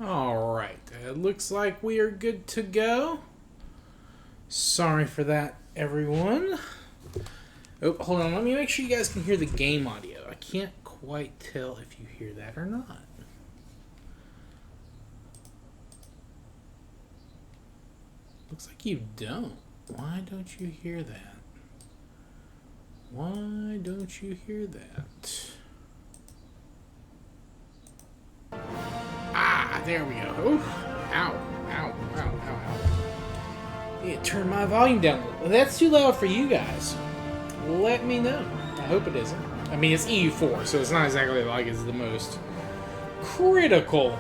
Alright, it looks like we are good to go. Sorry for that, everyone. Oh, hold on, let me make sure you guys can hear the game audio. I can't quite tell if you hear that or not. Looks like you don't. Why don't you hear that? Why don't you hear that? Ah, there we go. Oof. Ow. Ow. Ow. Ow. Ow. Yeah, turn my volume down a little. If that's too loud for you guys, let me know. I hope it isn't. I mean, it's EU4, so it's not exactly like it's the most critical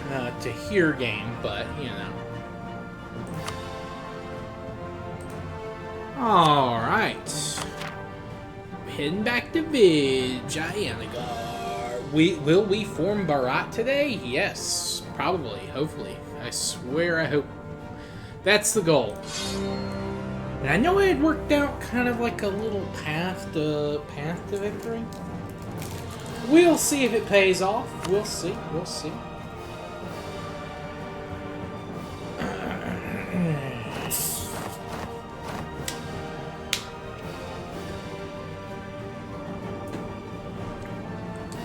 to hear game, but, you know. Alright. Heading back to Vijayanagar. Will we form Bharat today? Yes, probably, hopefully. I swear I hope. That's the goal. And I know I had worked out kind of like a little path to victory. We'll see if it pays off. We'll see. We'll see.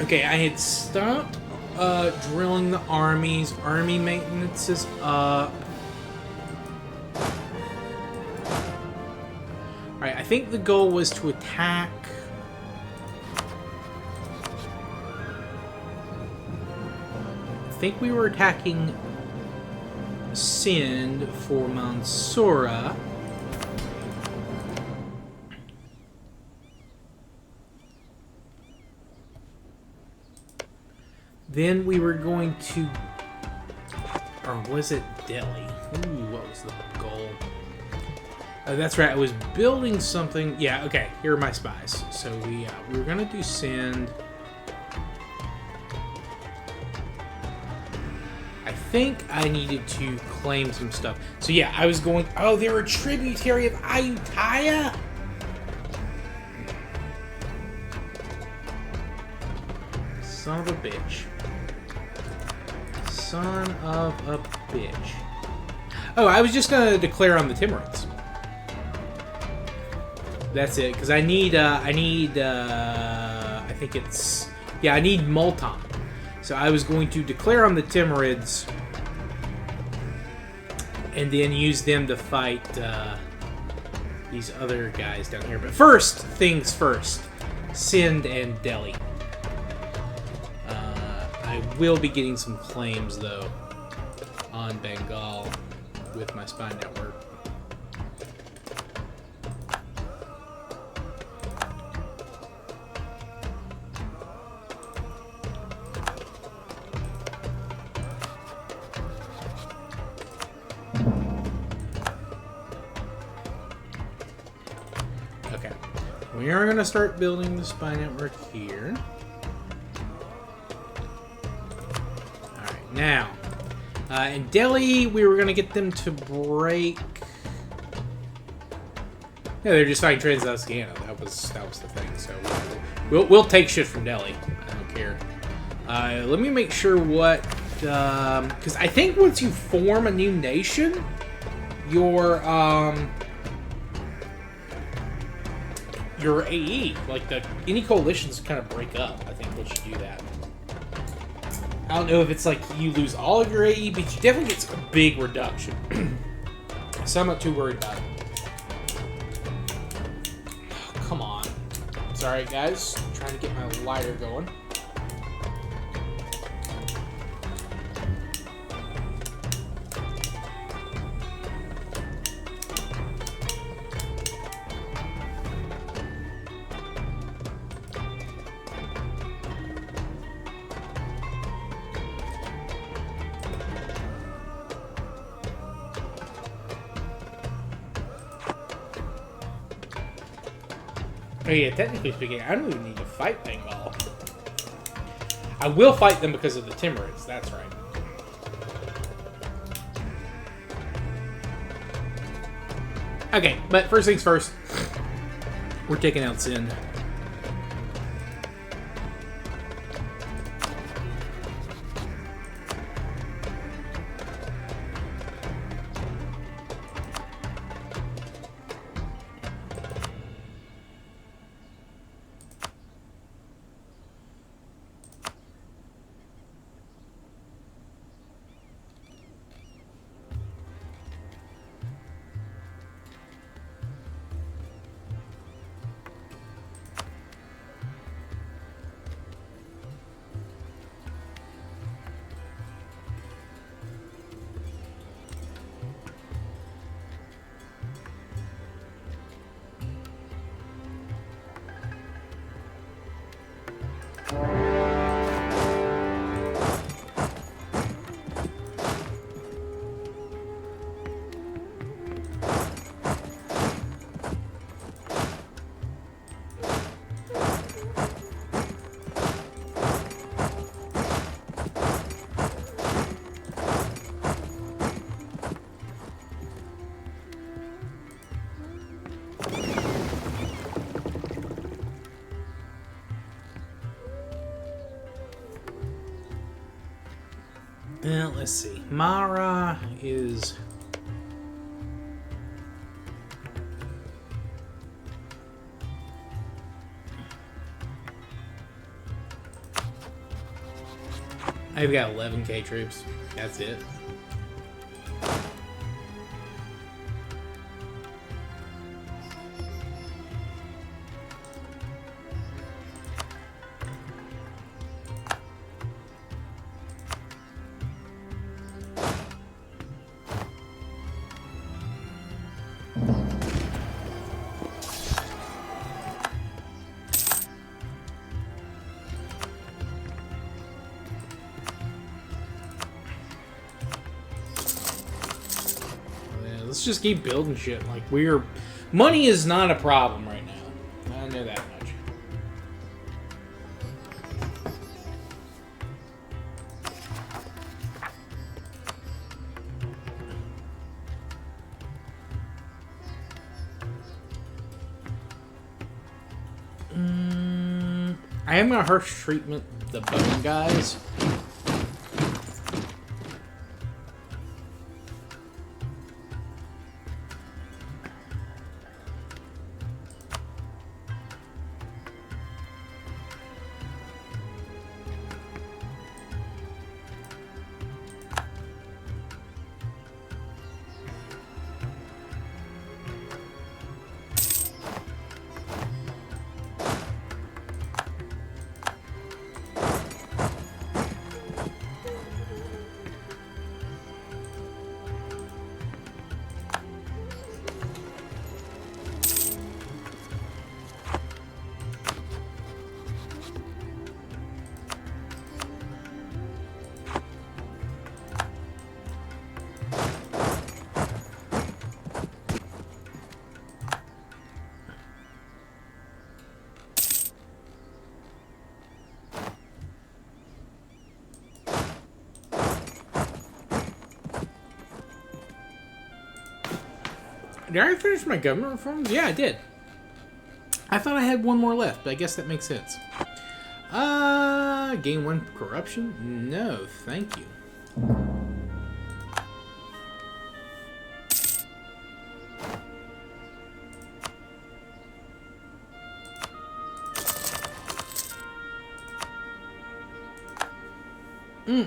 Okay, I had stopped drilling the armies. Army maintenance is up. Alright, I think the goal was to attack. I think we were attacking Sind for Mansoura. Then we were going to, or was it Delhi? Ooh, what was the goal? That's right, I was building something. Yeah, okay, here are my spies. So we were gonna do Sind. I think I needed to claim some stuff. So yeah, I was going, oh, they were a tributary of Ayutthaya? Son of a bitch. Son of a bitch. Oh, I was just gonna declare on the Timurids. That's it, because I need, I think it's, yeah, I need Multan. So I was going to declare on the Timurids and then use them to fight these other guys down here. But first things first, Sind and Delhi. I will be getting some claims, though, on Bengal with my spy network. Okay. We are going to start building the spy network here. Now, in Delhi, we were going to get them to break. Yeah, they're just fighting Trans-Afghanistan. That was the thing. So we'll take shit from Delhi. I don't care. Let me make sure what, because I think once you form a new nation, your AE, like any coalitions, kind of break up. I think once you do that. I don't know if it's like you lose all of your AE, but you definitely get a big reduction. So I'm not too worried about it. Oh, come on. Sorry, guys. I'm trying to get my lighter going. Oh yeah, technically speaking, I don't even need to fight Bengal. I will fight them because of the Timurids, that's right. Okay, but first things first, we're taking out Sin. Well, let's see. Mara is... I've got 11k troops. That's it. Let's just keep building shit. Like, money is not a problem right now. I know that much. I am gonna harsh treatment the bone guys. Did I finish my government reforms? Yeah, I did. I thought I had one more left, but I guess that makes sense. Gain 1 corruption? No, thank you.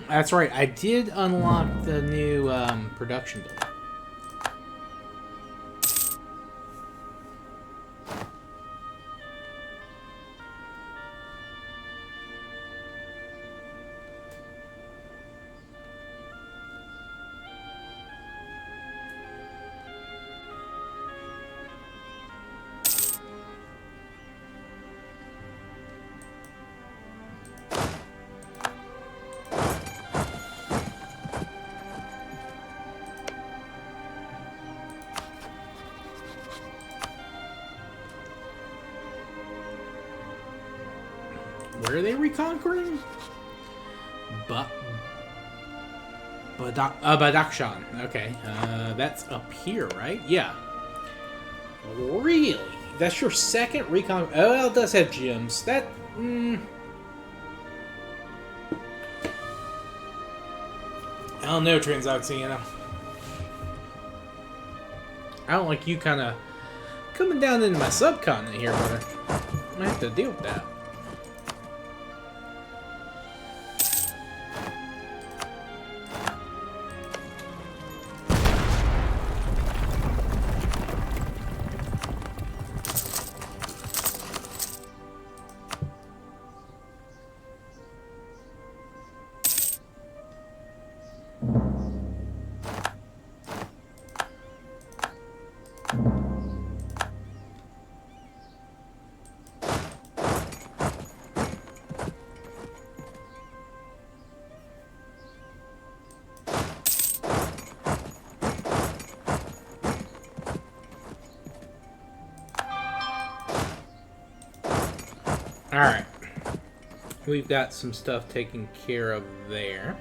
That's right. I did unlock the new production building. Where are they reconquering? Badakhshan. Okay. That's up here, right? Yeah. Really? That's your second recon... Oh, well, it does have gems. That... I don't know, Transoxiana. I don't like you kind of coming down into my subcontinent here, brother. I'm gonna have to deal with that. Alright. We've got some stuff taken care of there.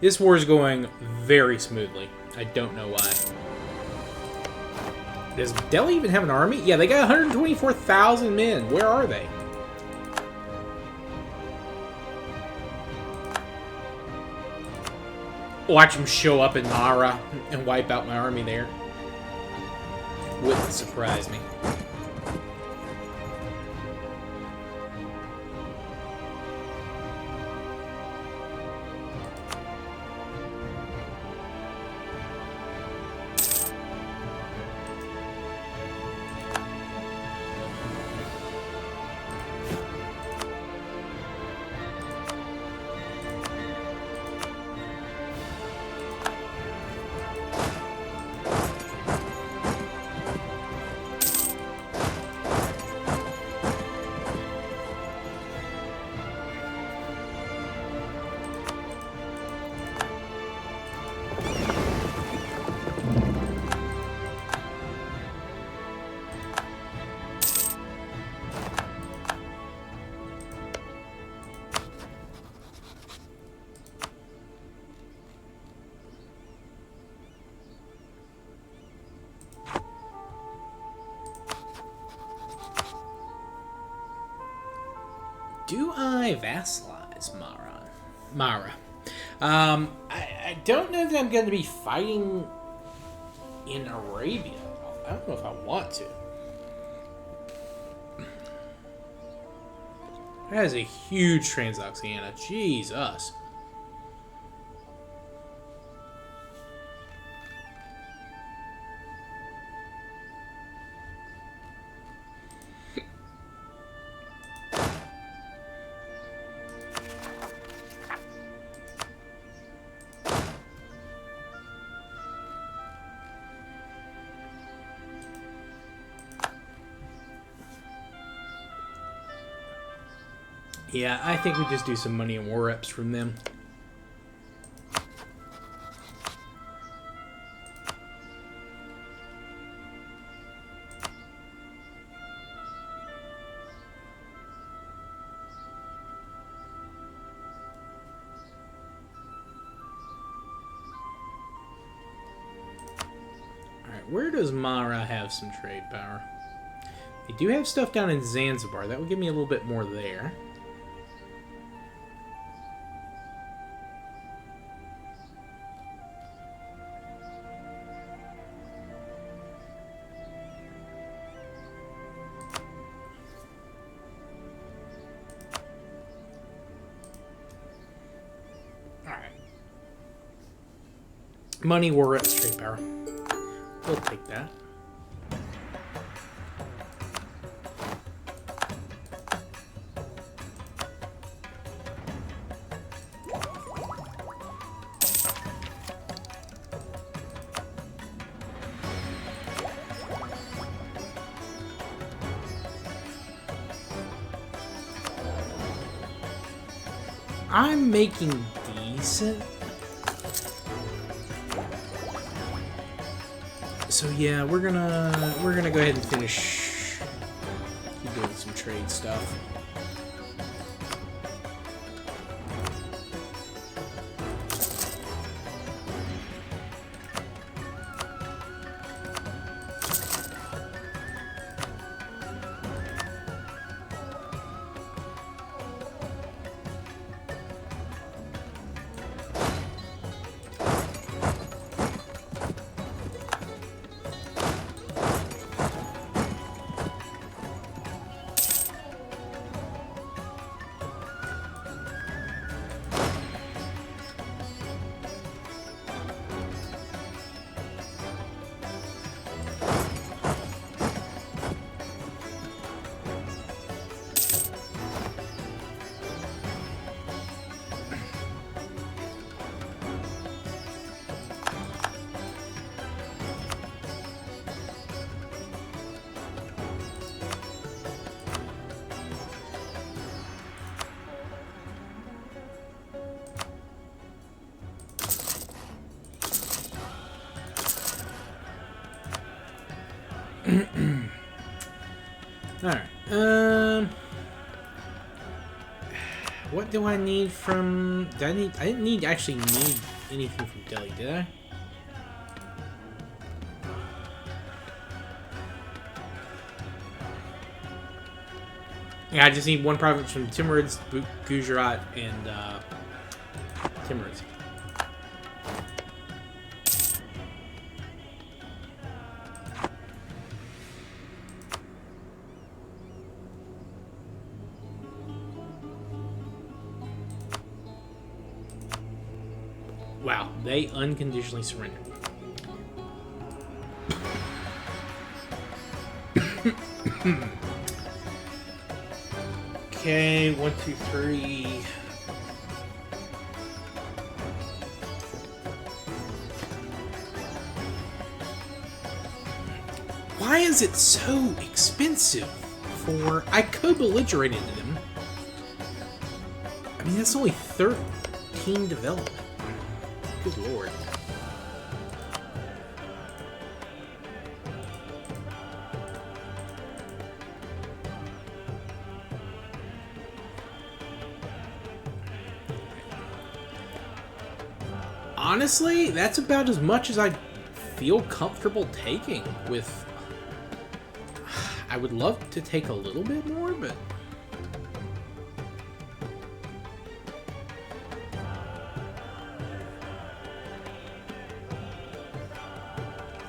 This war is going very smoothly. I don't know why. Does Delhi even have an army? Yeah, they got 124,000 men. Where are they? Watch them show up in Mara and wipe out my army there. Wouldn't surprise me. Do I vassalize Mara? I don't know that I'm going to be fighting in Arabia. I don't know if I want to. That is a huge Transoxiana. Jesus. Yeah, I think we just do some money and war reps from them. Alright, where does Mara have some trade power? They do have stuff down in Zanzibar. That would give me a little bit more there. Money, war reps, trade power. We'll take that. I'm making decent. So yeah, we're gonna go ahead and finish. Keep doing some trade stuff. Alright. What do I need from... I didn't actually need anything from Delhi, did I? Yeah, I just need one province from Timurids, Gujarat, and Timurids. Wow, they unconditionally surrendered. Okay, 1, 2, 3. Why is it so expensive for... I co-belligerated them. I mean, that's only 13 development. Good lord. Honestly, that's about as much as I feel comfortable taking with... I would love to take a little bit more, but...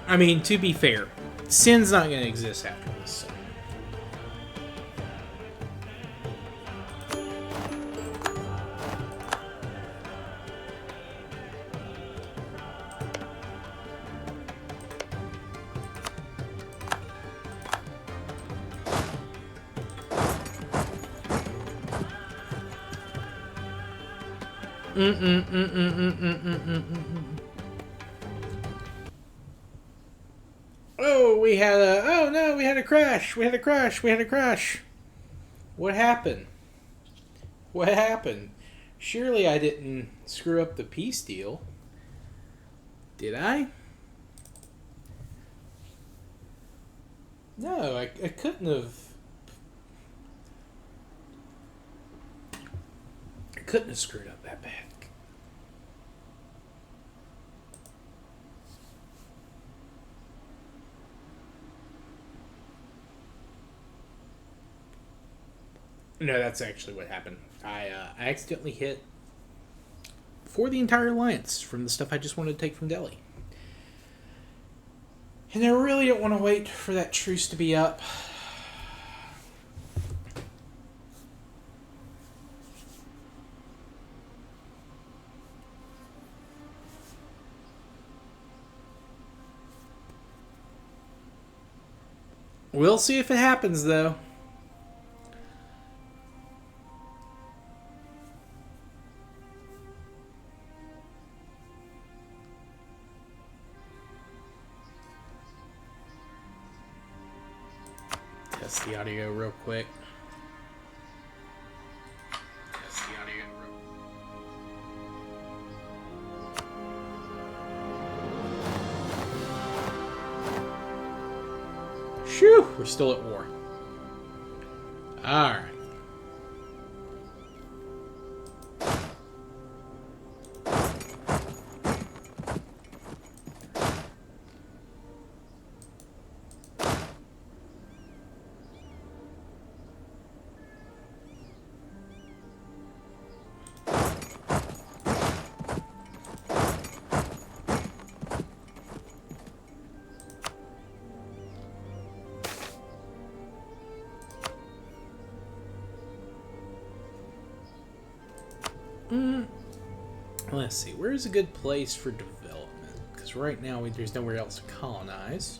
I mean, to be fair, Sin's not going to exist after this, so... Oh, we had a... Oh, no, we had a crash. We had a crash. We had a crash. What happened? What happened? Surely I didn't screw up the peace deal. Did I? No, I couldn't have... I couldn't have screwed up that bad. No, that's actually what happened. I accidentally hit for the entire alliance from the stuff I just wanted to take from Delhi. And I really don't want to wait for that truce to be up. We'll see if it happens, though. Test the audio real quick. Test the audio real quick. Shoo! We're still at war. Alright. Let's see, where's a good place for development? Because right now there's nowhere else to colonize.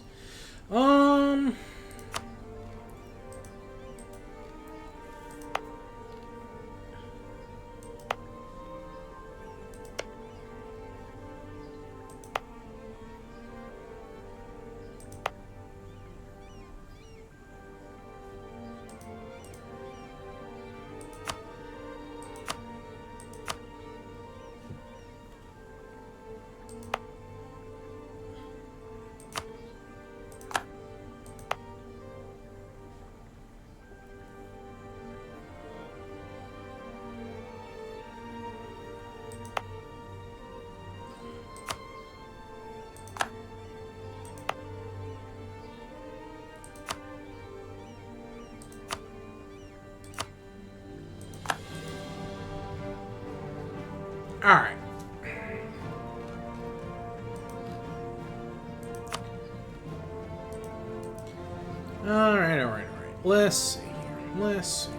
Alright. Let's see here. Let's see.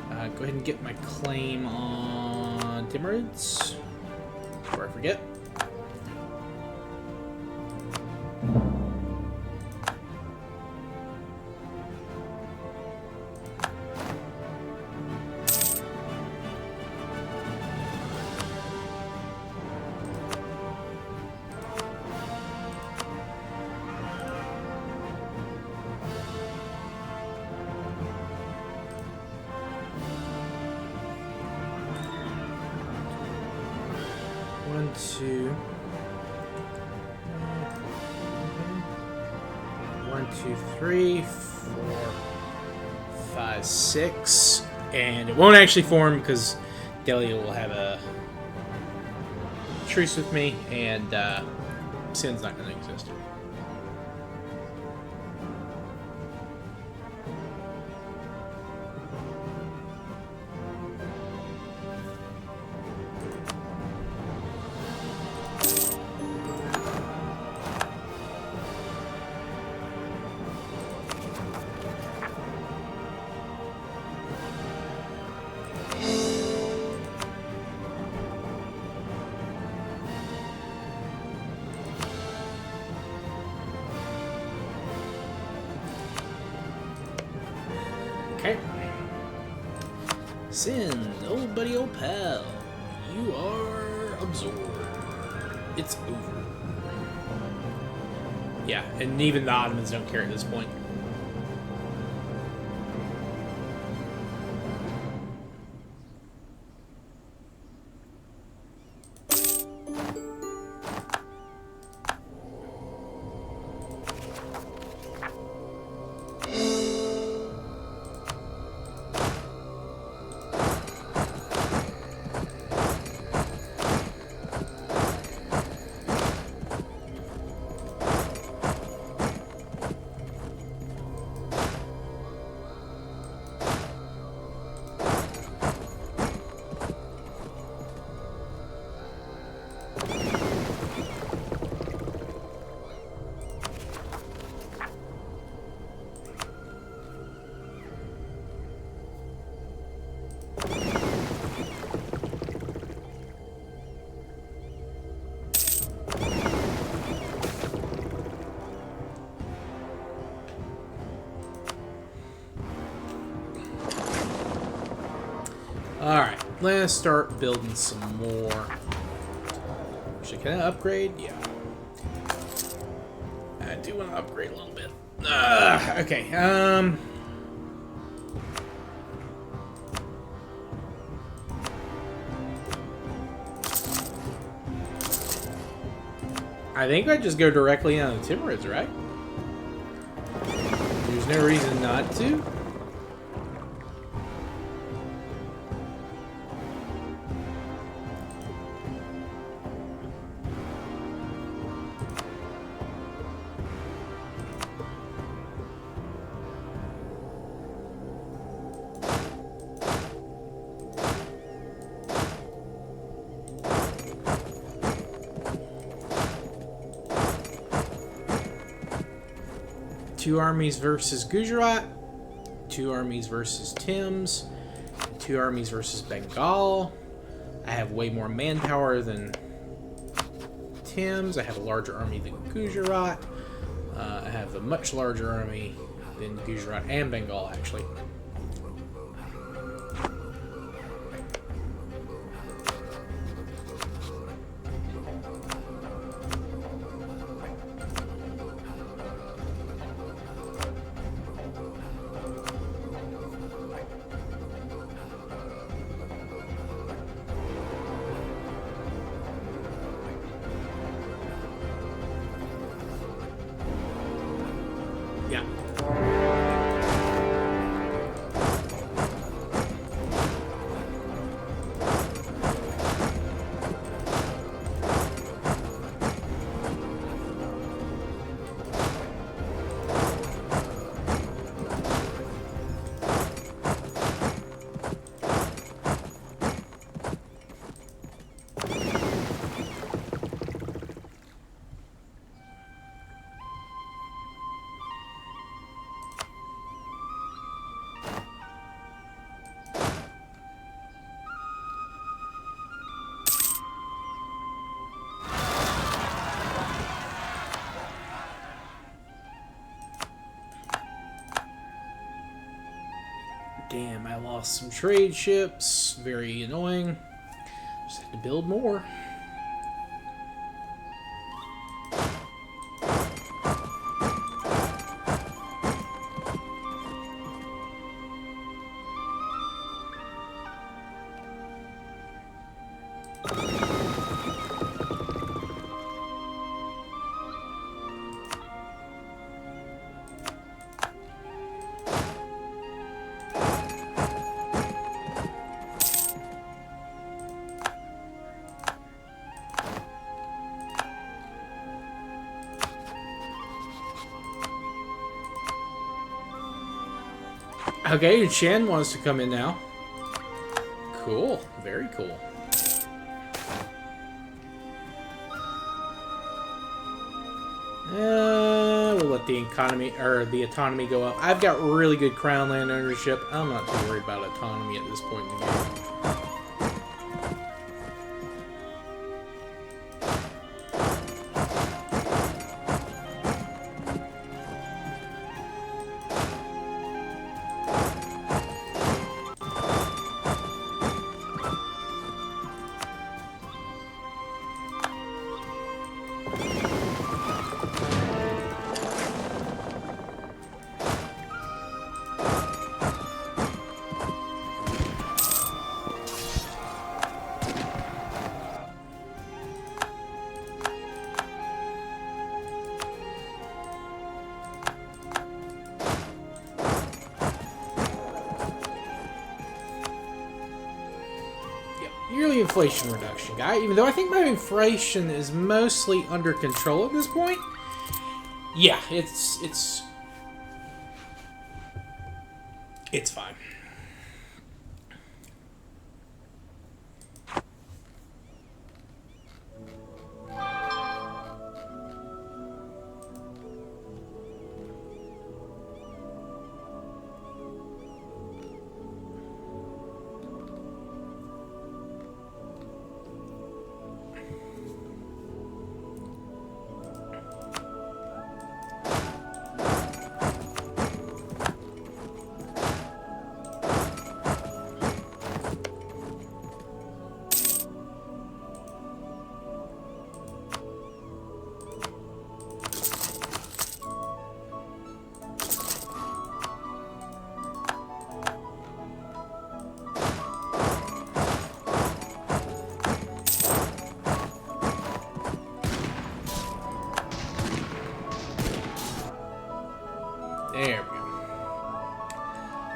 Go ahead and get my claim on Timurids. Before I forget. One, two. 1, 2, 3, 4, 5, 6. And it won't actually form because Delia will have a truce with me, and Sin's not going to exist. Okay. Sin, old buddy, old pal, you are absorbed. It's over. Yeah, and even the Ottomans don't care at this point. Alright, let's start building some more. Actually, can I upgrade? Yeah. I do want to upgrade a little bit. Okay, I think I just go directly on the Timurids, right? There's no reason not to. Two armies versus Gujarat, 2 armies versus Tims, 2 armies versus Bengal. I have way more manpower than Tims. I have a larger army than Gujarat. I have a much larger army than Gujarat and Bengal, actually. Yeah. damn, I lost some trade ships. Very annoying. Just had to build more. Okay, Shan wants to come in now. Cool. Very cool. We'll let the economy or the autonomy go up. I've got really good crown land ownership. I'm not too worried about autonomy at this point in the game. Yearly inflation reduction, guy. Even though I think my inflation is mostly under control at this point. Yeah, it's fine. There we go.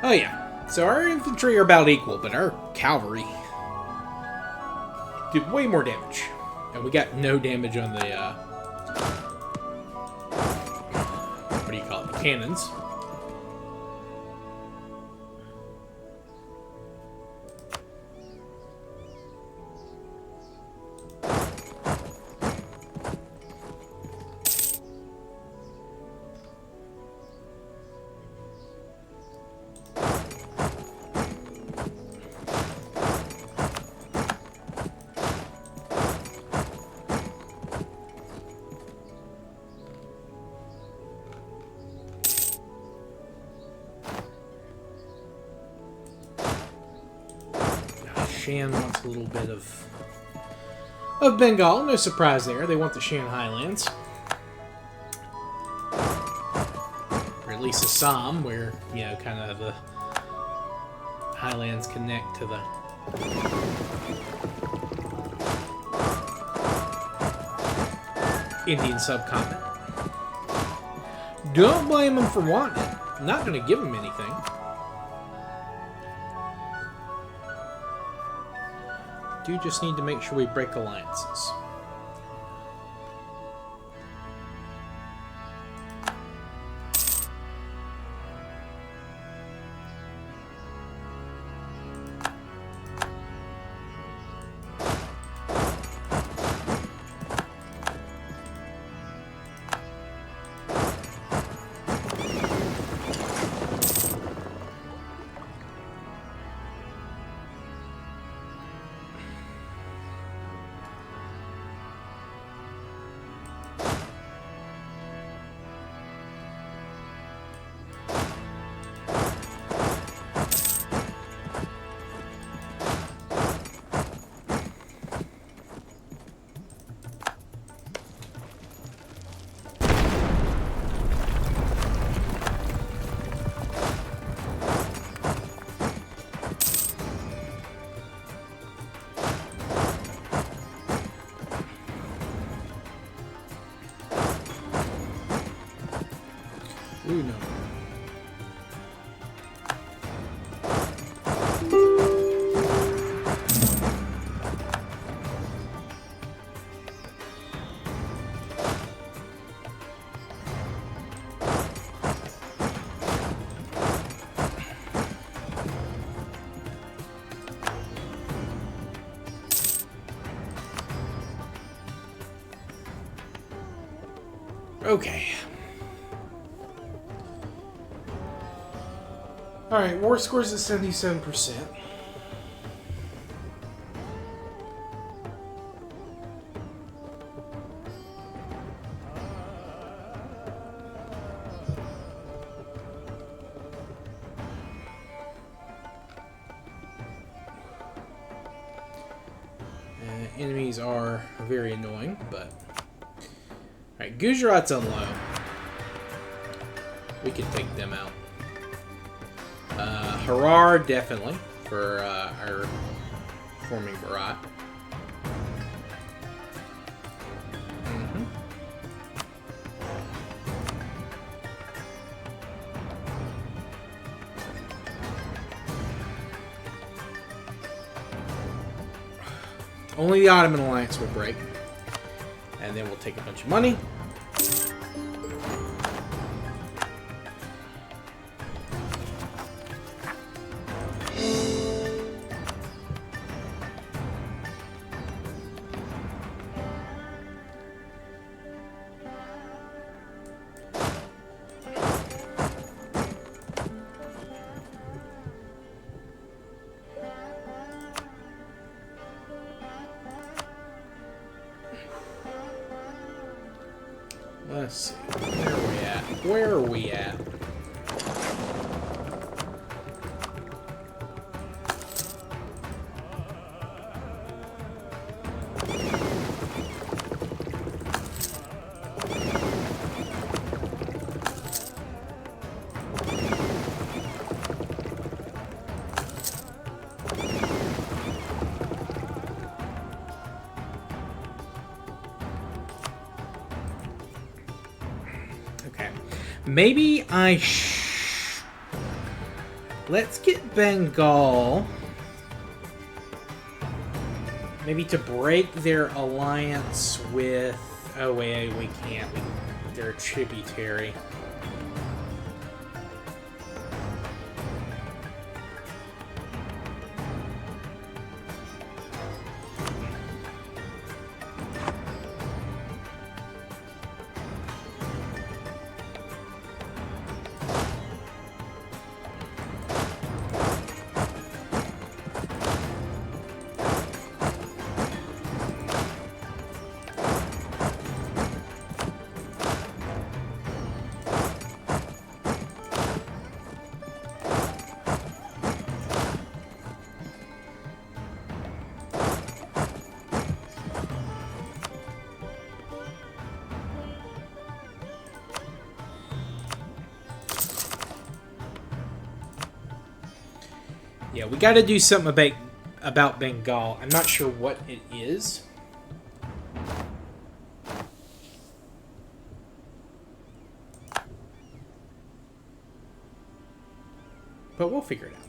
Oh yeah, so our infantry are about equal, but our cavalry did way more damage. And we got no damage on the, what do you call it, the cannons. Shan wants a little bit of Bengal. No surprise there. They want the Shan Highlands. Or at least Assam, where, you know, kind of the Highlands connect to the Indian subcontinent. Don't blame them for wanting it. I'm not going to give them anything. Do just need to make sure we break alliances. Ooh, no. Okay. Alright, war scores at 77%. Enemies are very annoying, but... Alright, Gujarat's on low. We can take them out. Harar, definitely, for our forming Bharat. Only the Ottoman alliance will break. And then we'll take a bunch of money. Let's see. Where are we at? Where are we at? Maybe let's get Bengal. Maybe to break their alliance with... Oh, wait, we can't. They're a tributary. Yeah, we got to do something about Bengal. I'm not sure what it is. But we'll figure it out.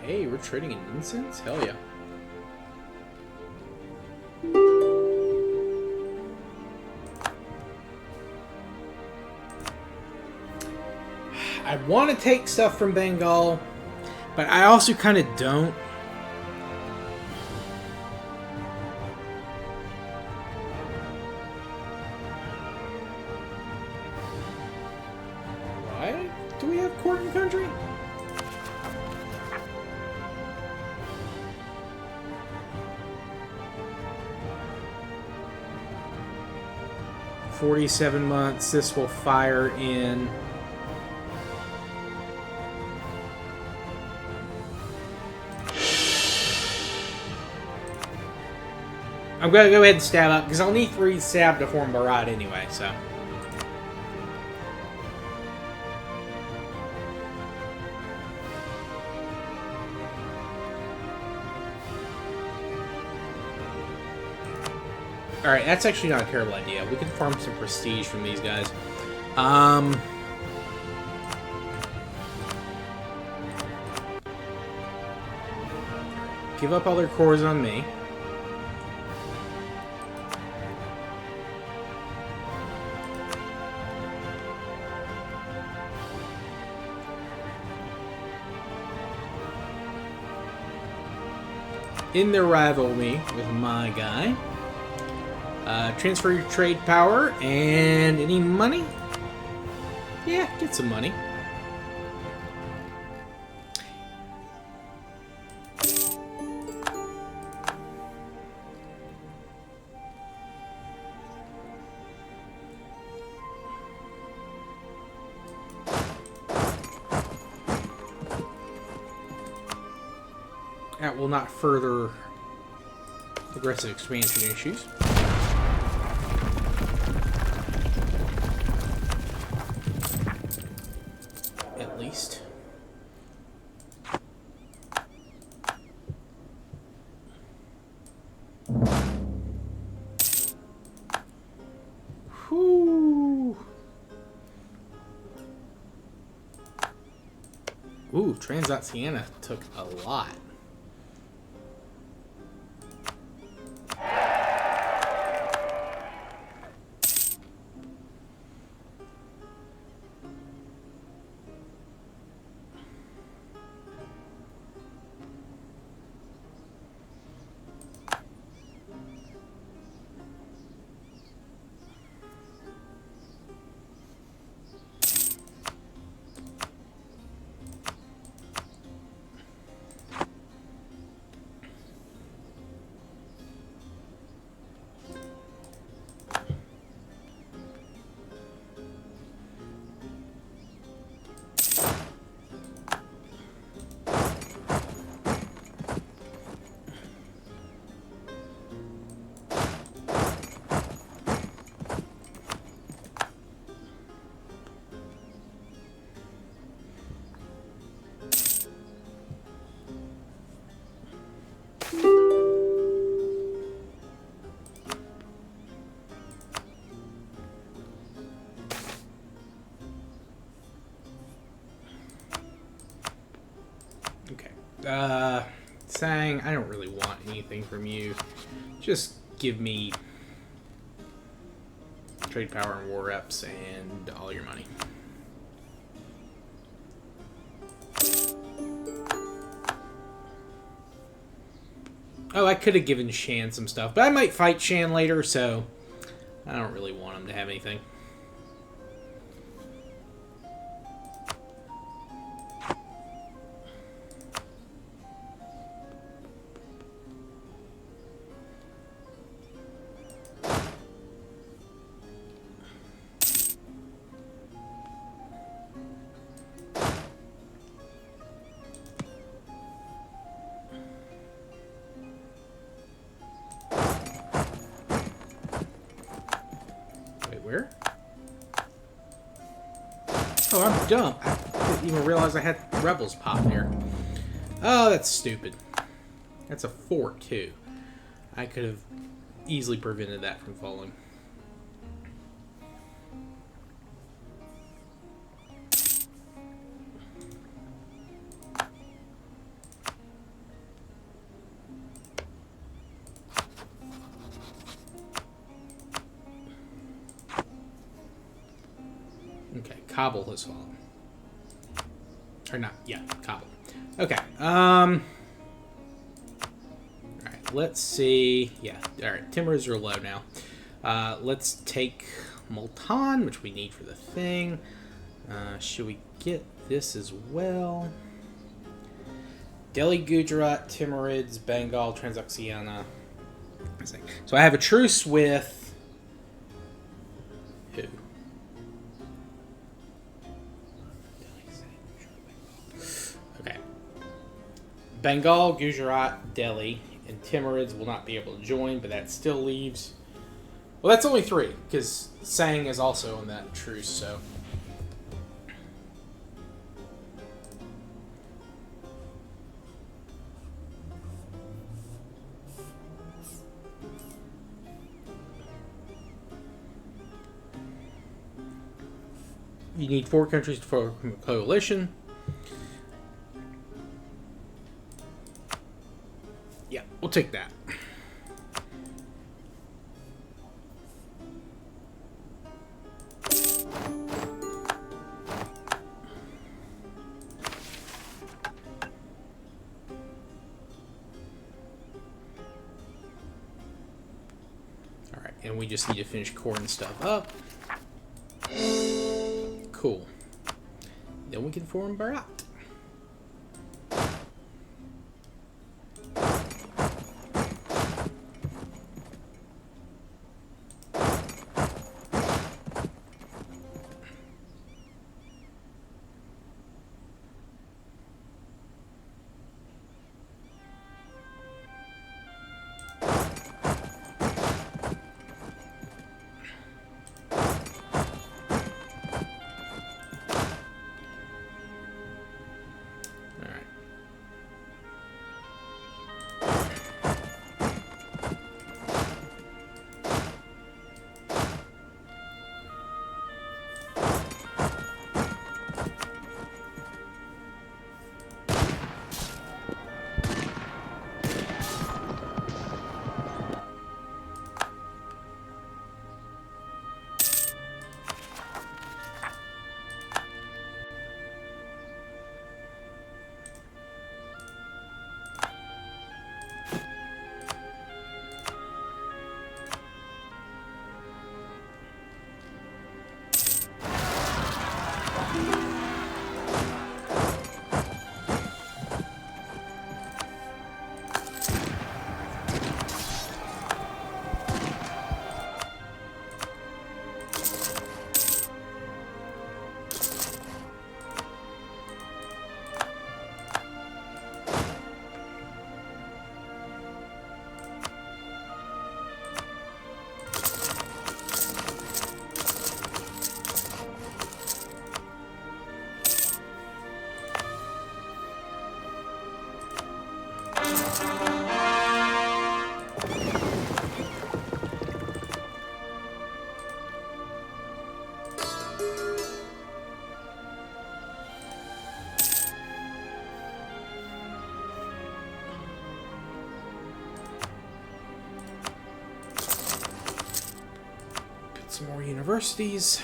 Hey, we're trading in incense? Hell yeah. I want to take stuff from Bengal, but I also kind of don't. Why do we have court and country? 47 months. This will fire in... I'm going to go ahead and stab up, because I'll need 3 stab to form Barad anyway, so... Alright, that's actually not a terrible idea. We can farm some prestige from these guys. Give up all their cores on me. In their rival me with my guy. Transfer your trade power and any money? Yeah, get some money. That will not further aggressive expansion issues. At least. Whew. Ooh, Transoxiana took a lot. Sang, I don't really want anything from you. Just give me trade power and war reps and all your money. Oh, I could have given Shan some stuff, but I might fight Shan later, so I don't really want him to have anything. Where? Oh, I'm dumb. I didn't even realize I had rebels pop there. Oh, that's stupid. That's a fort, too. I could have easily prevented that from falling. Okay, Kabul has fallen. Or not, yeah, Kabul. Okay, alright, let's see. Yeah, alright, Timurids are low now. Let's take Multan, which we need for the thing. Should we get this as well? Delhi, Gujarat, Timurids, Bengal, Transoxiana. So I have a truce with Bengal, Gujarat, Delhi, and Timurids will not be able to join, but that still leaves. Well, that's only 3, because Sang is also in that truce, so. You need 4 countries to form a coalition. Yeah, we'll take that. Alright, and we just need to finish coring stuff up. Cool. Then we can form Bharat. Some more universities.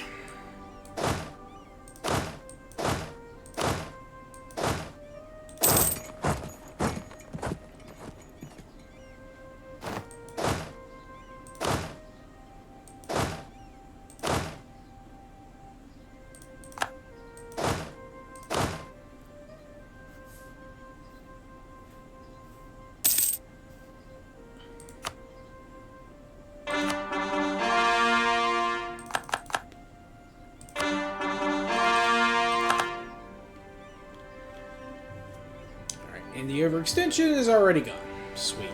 And the overextension is already gone. Sweet.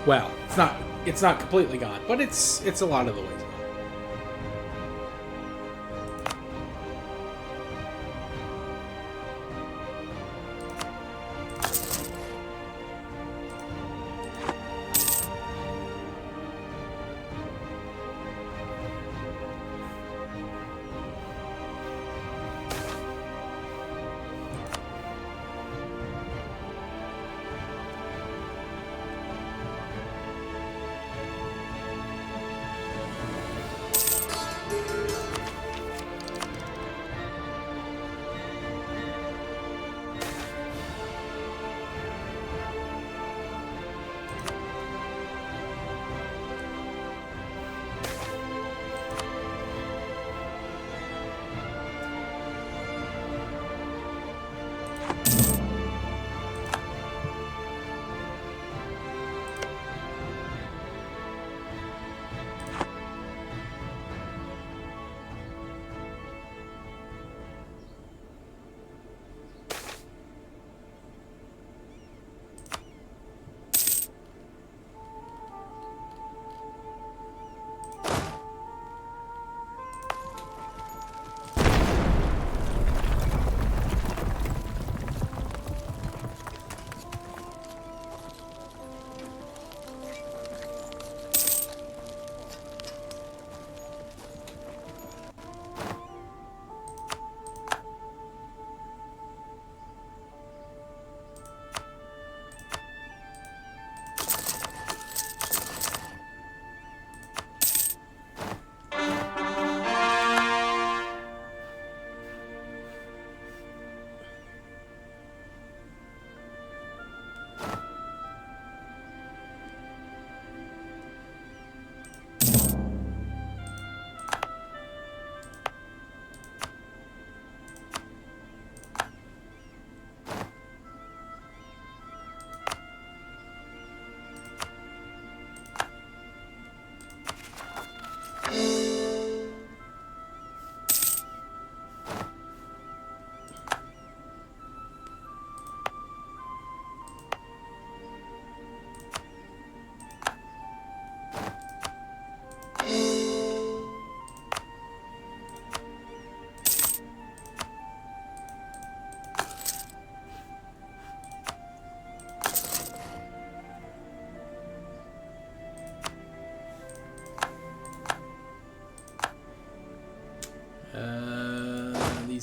Well, it's not completely gone, but it's a lot of the ways gone.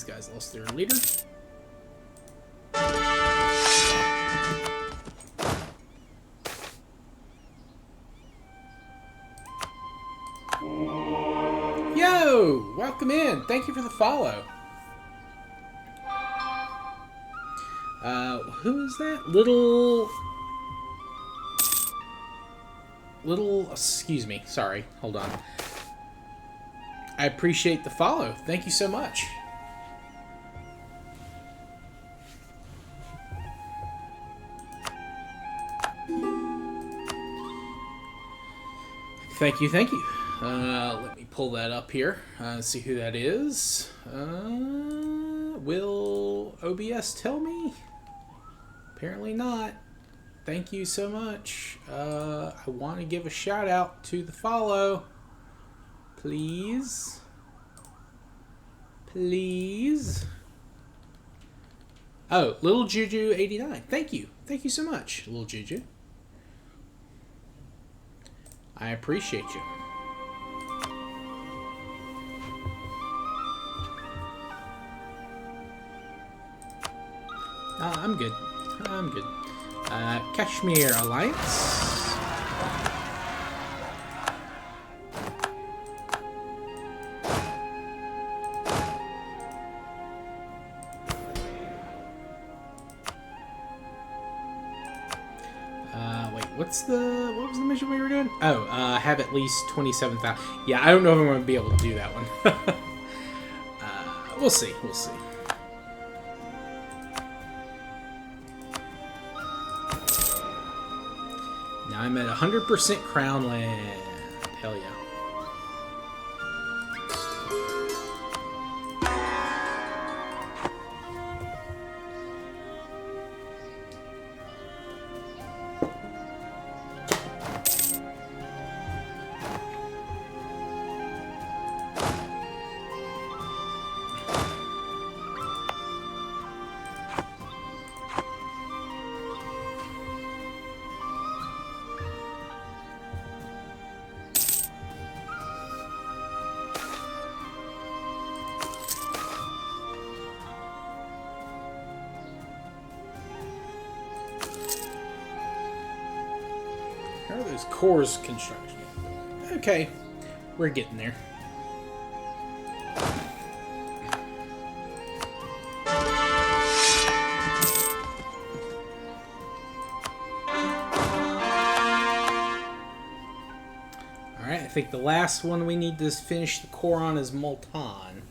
guys lost their leader. Yo! Welcome in. Thank you for the follow. Who is that? Excuse me. Sorry. Hold on. I appreciate the follow. Thank you so much. Thank you, thank you. Let me pull that up here. See who that is. Will OBS tell me? Apparently not. Thank you so much. I want to give a shout out to the follow. Please. Please. Oh, Little Juju 89. Thank you. Thank you so much, Little Juju. I appreciate you. I'm good. I'm good. Kashmir Alliance. What was the mission we were doing? Oh, have at least 27,000. Yeah, I don't know if I'm going to be able to do that one. We'll see. We'll see. Now I'm at 100% Crown Land. Hell yeah. How are those cores construction? Okay, we're getting there. Alright, I think the last one we need to finish the core on is Multan.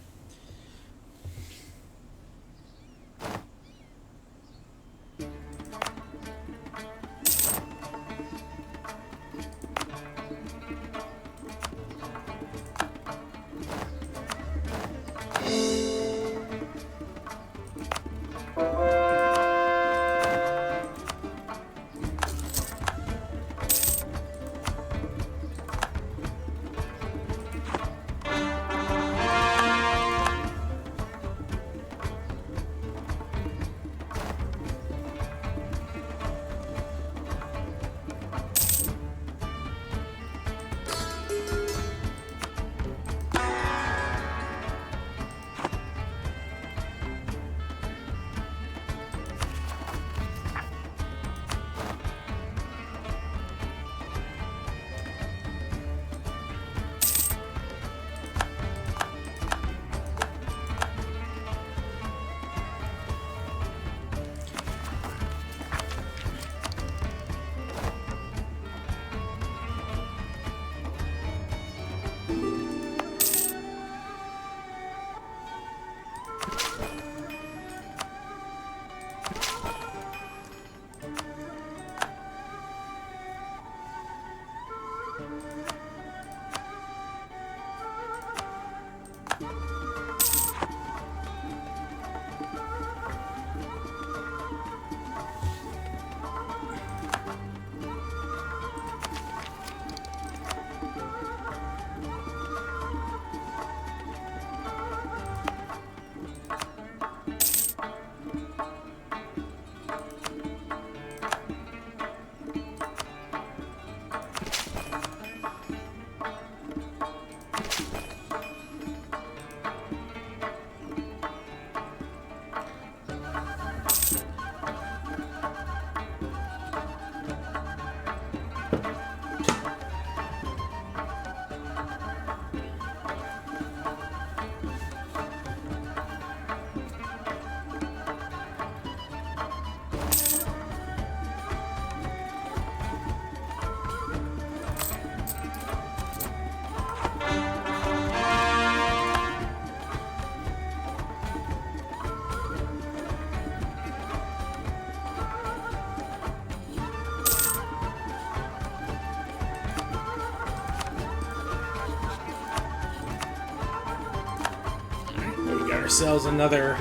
ourselves another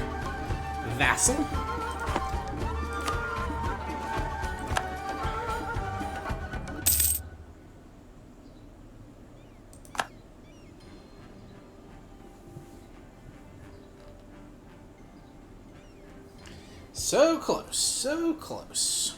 vassal. So close, so close.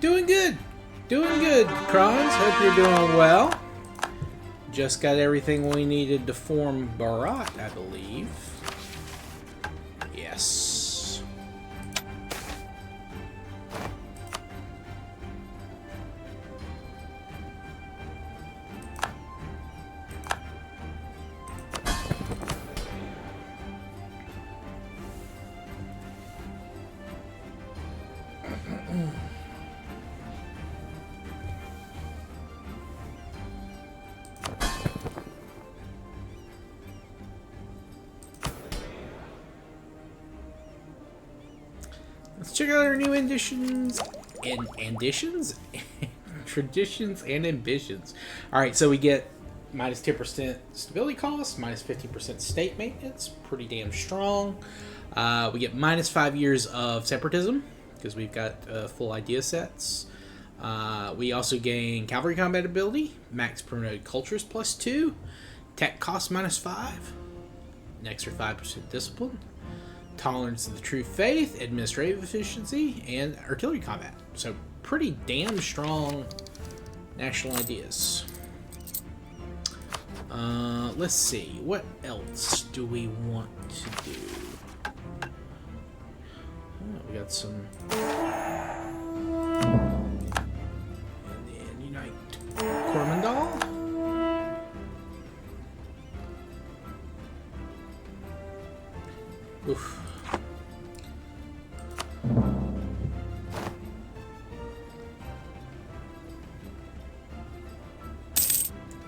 Doing good. Doing good, Kronz. Hope you're doing well. Just got everything we needed to form Barat, I believe. Yes. Let's check out our new additions and traditions and ambitions. All right, so we get minus 10% stability cost, minus 15% state maintenance, pretty damn strong. We get minus 5 years of separatism because we've got full idea sets. We also gain cavalry combat ability, max promoted cultures +2, tech cost -5, an extra 5% discipline, tolerance of the true faith, administrative efficiency, and artillery combat. So pretty damn strong national ideas. Let's see, what else do we want to do? Oh, we got some. And then unite Coromandel. Oof.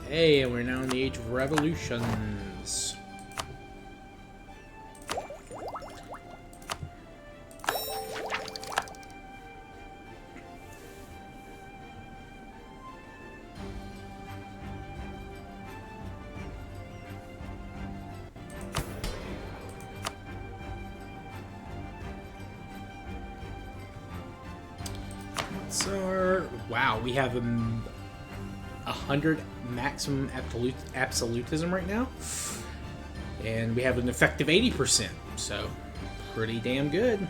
Hey, we're now in the age of revolutions. So, wow, we have 100 maximum absolutism right now, and we have an effective 80%, so pretty damn good.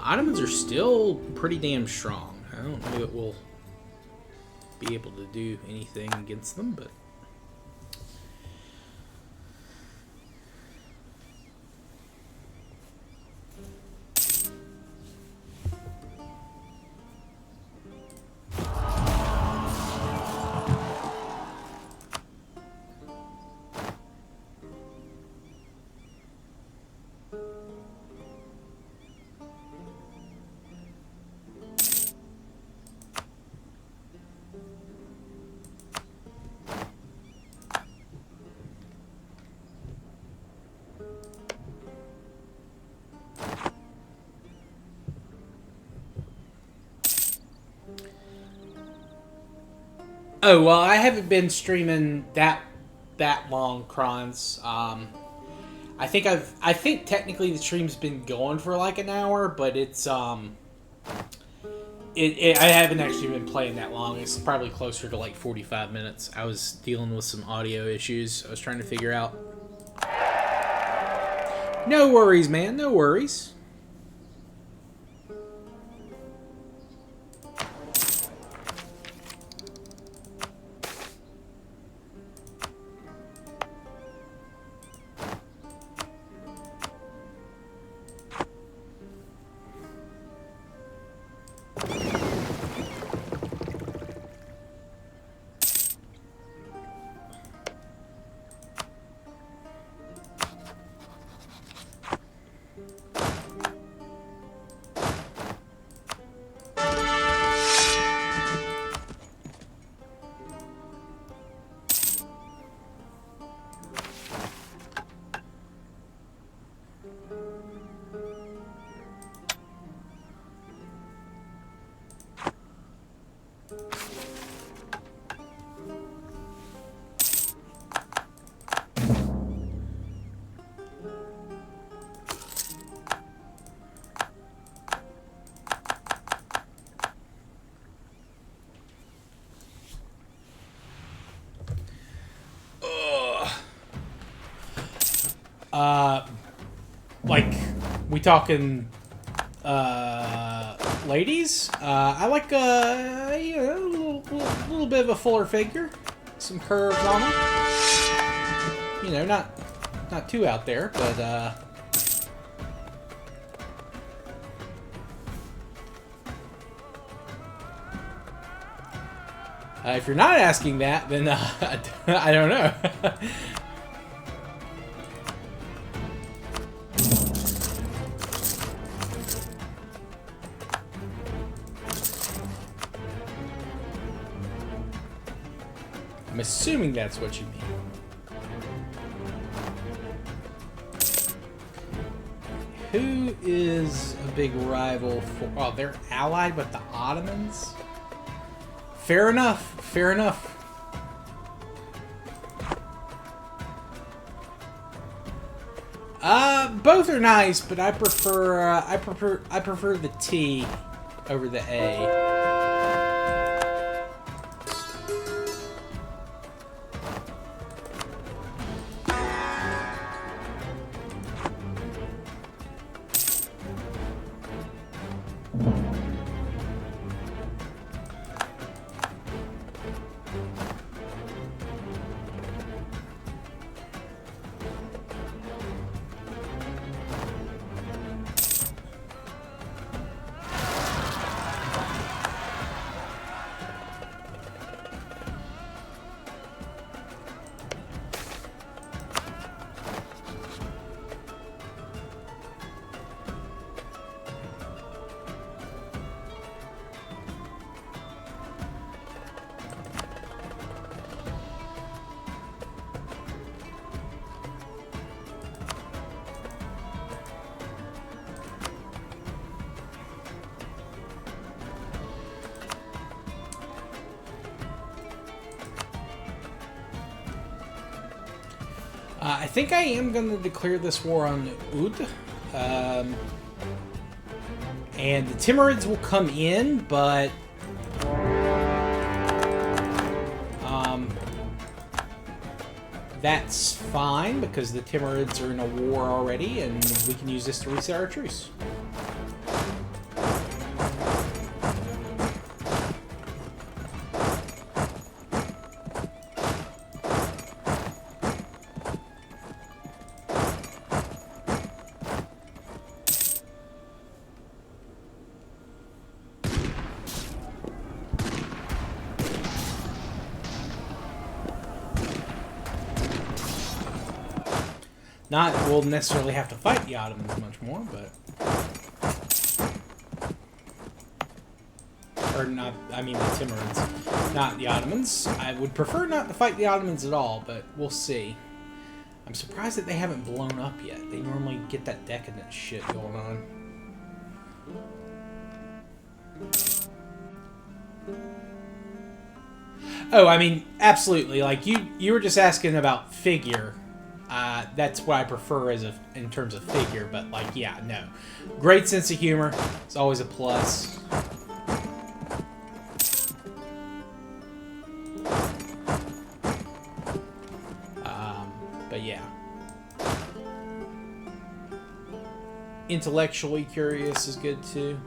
Ottomans are still pretty damn strong. I don't know that we'll be able to do anything against them, but oh well, I haven't been streaming that long, Kronz. I think technically the stream's been going for like an hour, but it's I haven't actually been playing that long. It's probably closer to like 45 minutes. I was dealing with some audio issues I was trying to figure out. No worries, man. No worries. Like, we talking, ladies? I like, you know, a little bit of a fuller figure. Some curves on them. You know, not too out there, but, if you're not asking that, then I don't know. I'm assuming that's what you mean. Who is a big rival for... Oh, they're allied with the Ottomans? Fair enough. Fair enough. Both are nice, but I prefer the T over the A. I think I am going to declare this war on Oud. And the Timurids will come in, but... that's fine, because the Timurids are in a war already, and we can use this to reset our truce. Not that we'll necessarily have to fight the Ottomans much more, but... Or not, I mean the Timurids, not the Ottomans. I would prefer not to fight the Ottomans at all, but we'll see. I'm surprised that they haven't blown up yet. They normally get that decadent shit going on. Oh, I mean, absolutely. Like, you were just asking about figure. That's what I prefer in terms of figure, but like, yeah, no. Great sense of humor. It's always a plus. But yeah. Intellectually curious is good too.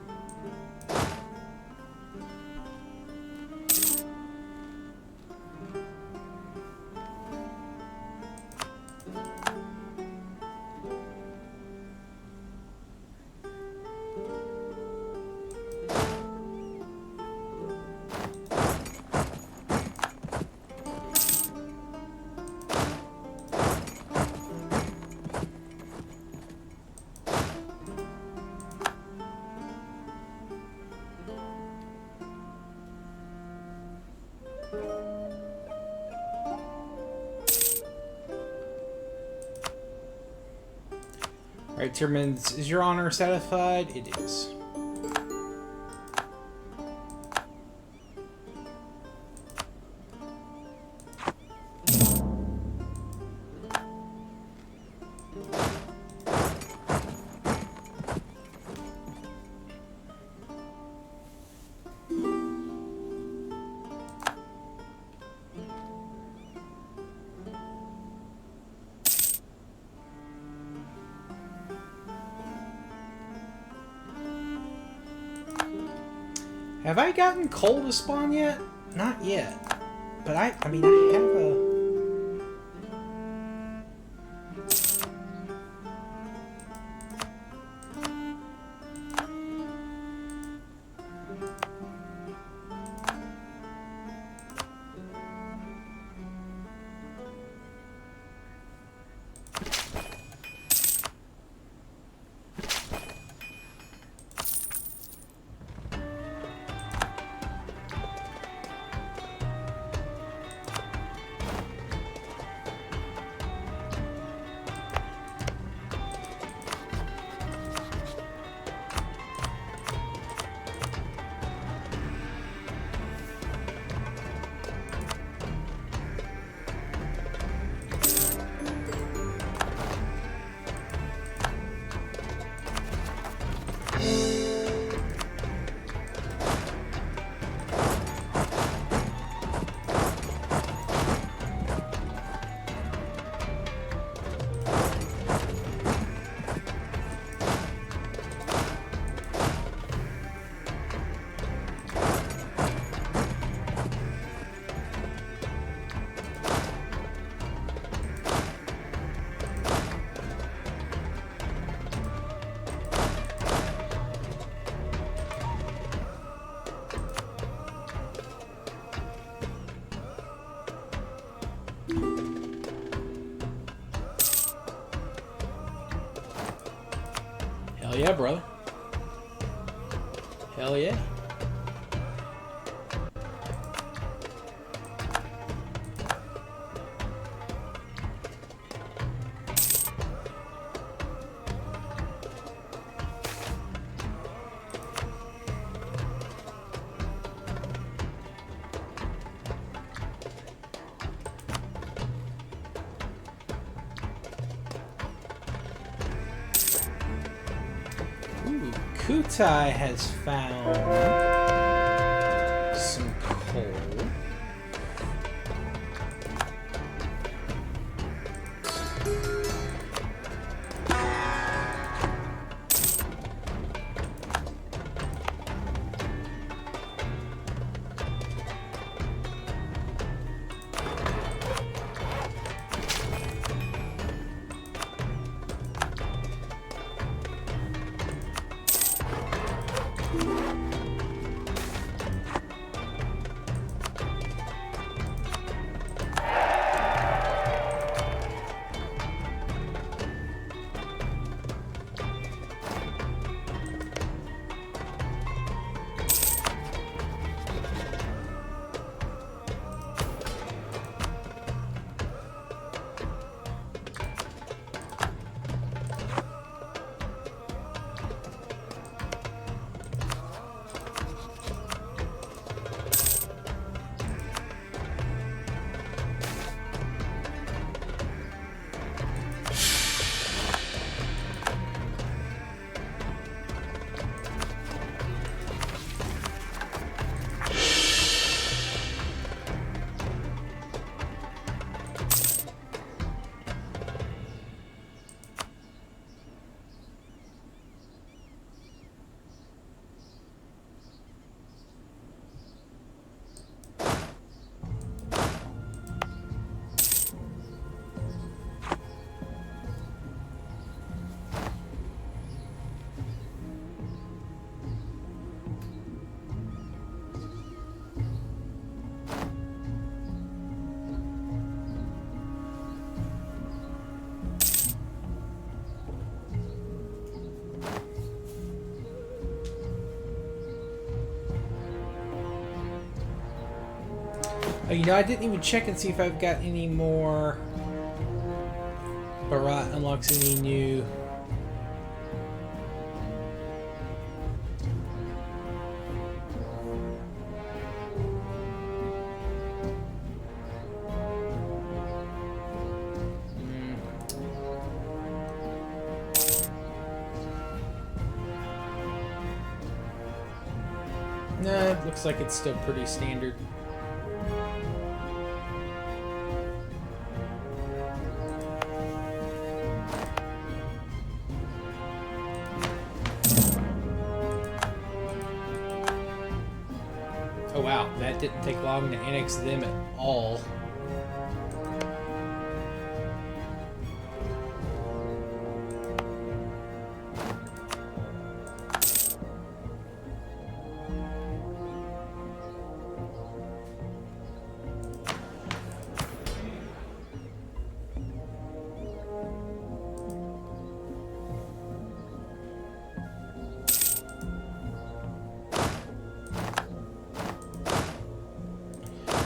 Alright, Tyrmans, is your honor satisfied? It is. Have I gotten coal to spawn yet? Not yet. But I mean, I have a... Hell yeah, brother. Hell yeah. Ooh, Kutai has found some coal. Oh, you know, I didn't even check and see if I've got any more. Barat unlocks any new. Nah, it looks like it's still pretty standard. it didn't take long to annex them at all.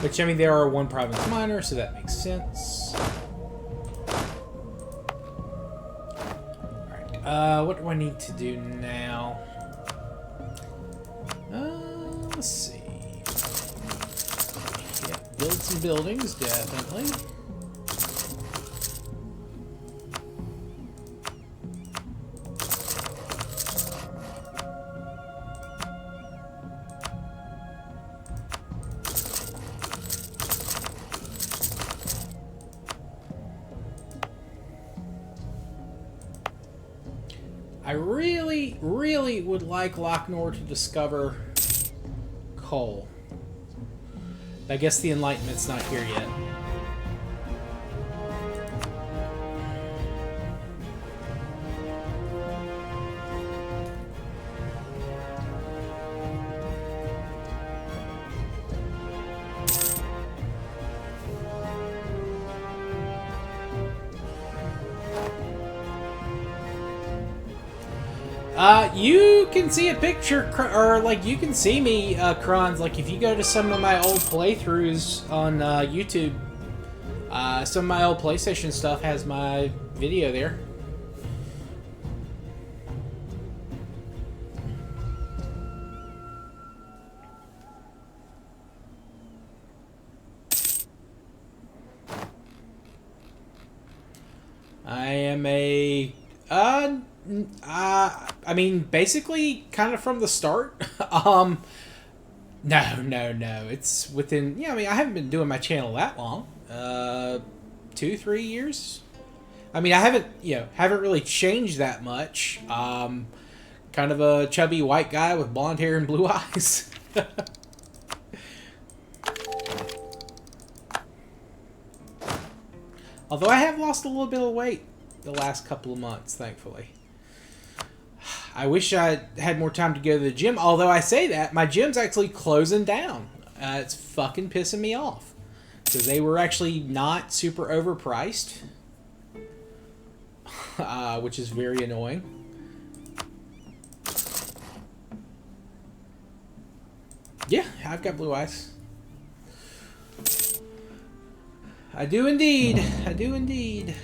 Which, I mean, they are one province minor, so that makes sense. Alright, what do I need to do now? Let's see. Yeah, build some buildings, definitely. I really would like Loch-Nor to discover coal. I guess the Enlightenment's not here yet. You can see a picture, or like you can see me, Crons. Like if you go to some of my old playthroughs on YouTube, some of my old PlayStation stuff has my video there. I am a I mean, basically, kind of from the start. No. It's within. Yeah, I mean, I haven't been doing my channel that long. 2-3 years. I mean, I haven't really changed that much. Kind of a chubby white guy with blonde hair and blue eyes. Although I have lost a little bit of weight the last couple of months, thankfully. I wish I had more time to go to the gym. Although I say that, my gym's actually closing down. It's fucking pissing me off. Because they were actually not super overpriced. Which is very annoying. Yeah, I've got blue eyes. I do indeed. I do indeed.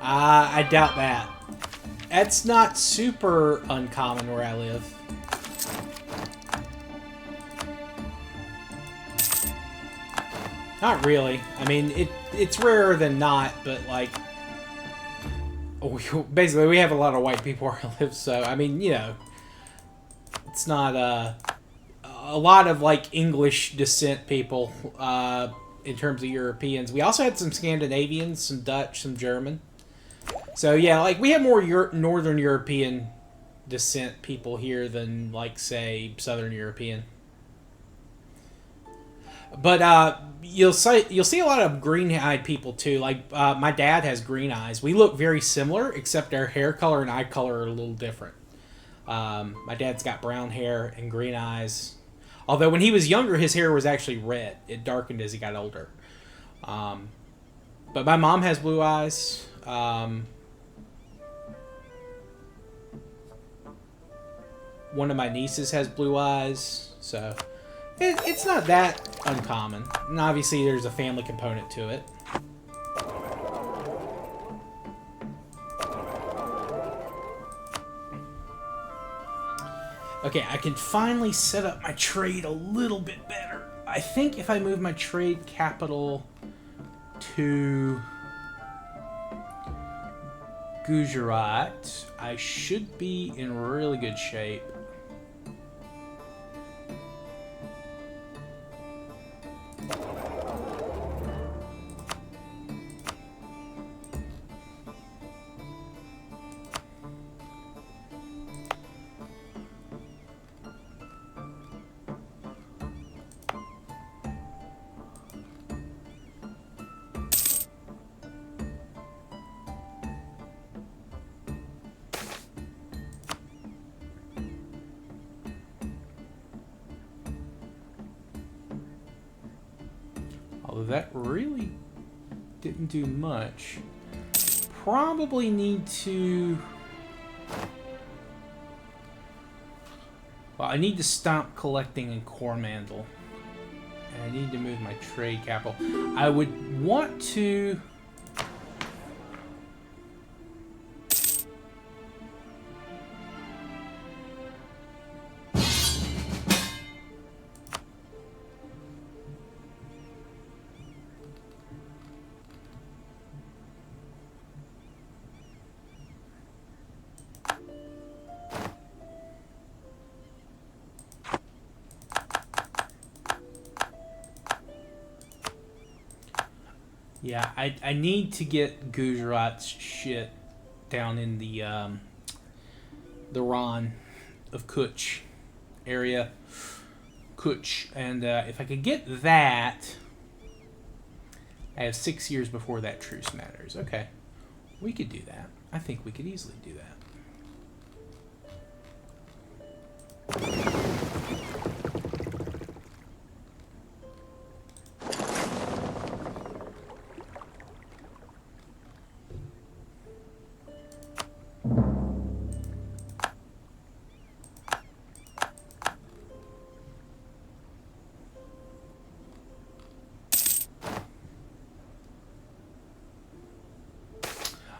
I doubt that. That's not super uncommon where I live. Not really. I mean, it's rarer than not, but like, basically we have a lot of white people where I live, so I mean, you know, it's not a lot of like English descent people in terms of Europeans. We also had some Scandinavians, some Dutch, some German. So yeah, like we have more Northern European descent people here than like say Southern European. But you'll see a lot of green-eyed people too. Like my dad has green eyes. We look very similar, except our hair color and eye color are a little different. My dad's got brown hair and green eyes. Although when he was younger, his hair was actually red. It darkened as he got older. But my mom has blue eyes. one of my nieces has blue eyes, so it's not that uncommon. And obviously there's a family component to it. Okay, I can finally set up my trade a little bit better. I think if I move my trade capital to Gujarat, I should be in really good shape. Although that really didn't do much. Probably need to... Well, I need to stop collecting in Coromandel. And I need to move my trade capital. I would want to... Yeah, I need to get Gujarat's shit down in the Ran of Kutch area. Kutch. And if I could get that, I have 6 years before that truce matters. Okay. We could do that. I think we could easily do that.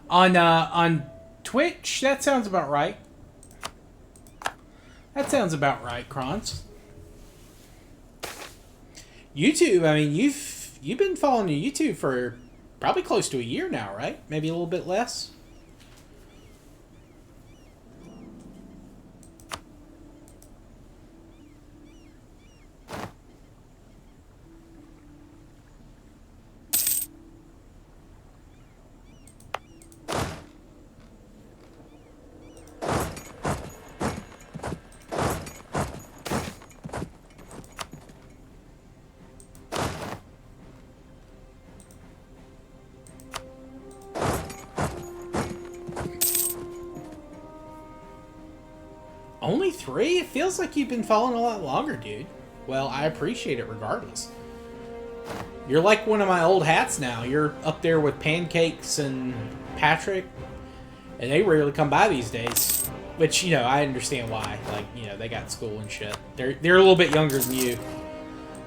On Twitch, that sounds about right. That sounds about right, Kronz. YouTube, I mean, you've been following YouTube for probably close to a year now, right? Maybe a little bit less. Only 3? It feels like you've been following a lot longer, dude. Well, I appreciate it regardless. You're like one of my old hats now. You're up there with Pancakes and Patrick, and they rarely come by these days. Which, you know, I understand why. Like, you know, they got school and shit. They're a little bit younger than you,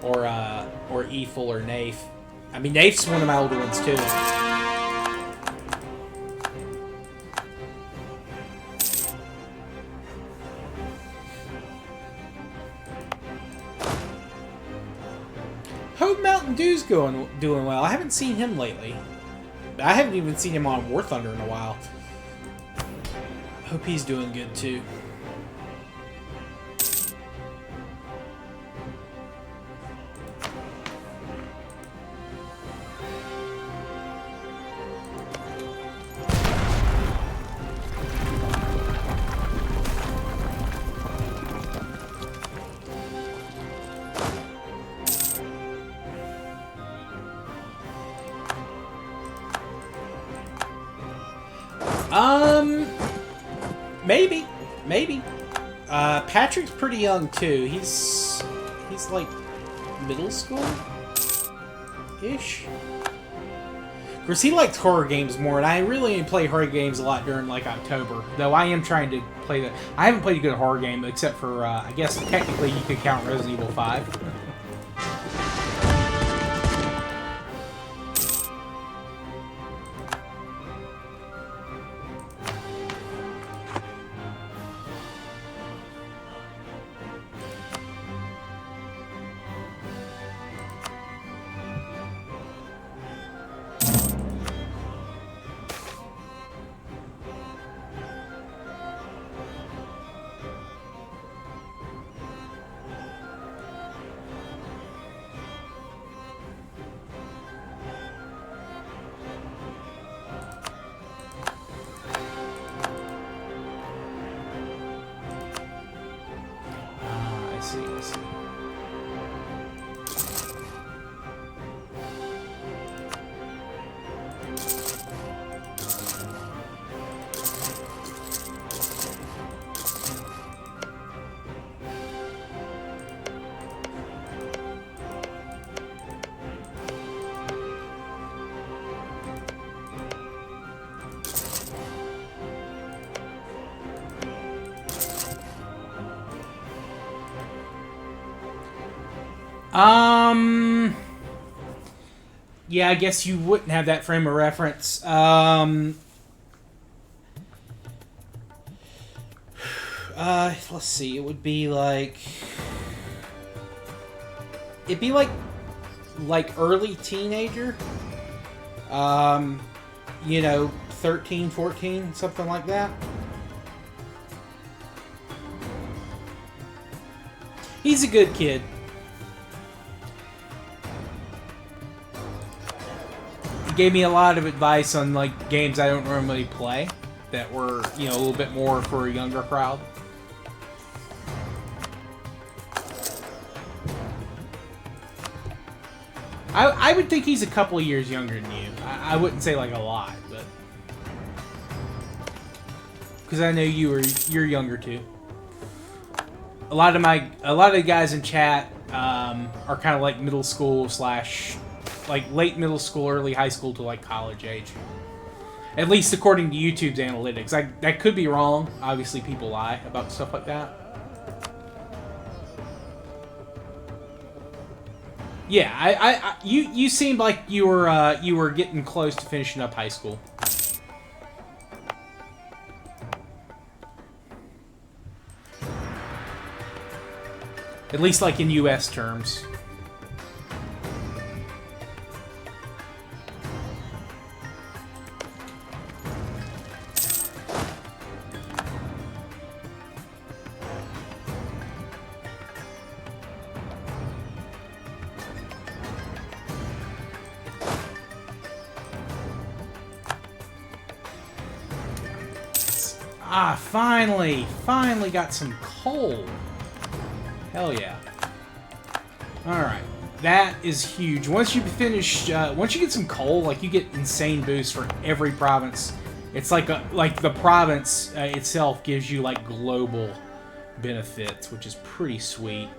or Eful or Nafe. I mean, Nafe's one of my older ones too. Hope Mountain Dew's doing well. I haven't seen him lately. I haven't even seen him on War Thunder in a while. Hope he's doing good too. Maybe. Patrick's pretty young too. He's like middle school-ish. course, he liked horror games more, and I really only play horror games a lot during like October. Though I am trying to play the. I haven't played a good horror game except for I guess technically you could count Resident Evil 5. I see. Yeah, I guess you wouldn't have that frame of reference. Let's see. It would be like... It'd be like early teenager. You know, 13, 14, something like that. He's a good kid. Gave me a lot of advice on like games I don't normally play that were, you know, a little bit more for a younger crowd. I would think he's a couple of years younger than you. I wouldn't say like a lot, but because I know you're younger too. A lot of the guys in chat are kind of like middle school slash like late middle school, early high school to like college age. At least according to YouTube's analytics. That could be wrong. Obviously, people lie about stuff like that. Yeah, you seemed like you were getting close to finishing up high school. At least like in US terms. Ah, finally got some coal. Hell yeah. Alright, that is huge. Once you finish, once you get some coal, like, you get insane boosts for every province. It's like the province itself gives you, like, global benefits, which is pretty sweet.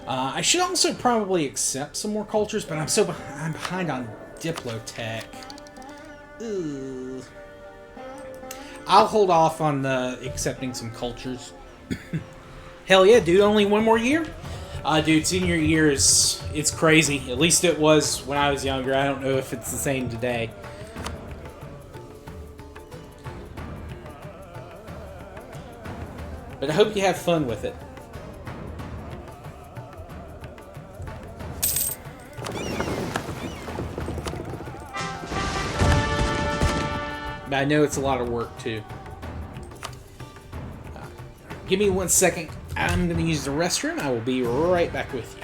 I should also probably accept some more cultures, but I'm behind on Diplotech. Ugh. I'll hold off on accepting some cultures. Hell yeah, dude, only one more year? Dude, senior year it's crazy. At least it was when I was younger. I don't know if it's the same today. But I hope you have fun with it. But I know it's a lot of work, too. Give me 1 second. I'm going to use the restroom. I will be right back with you.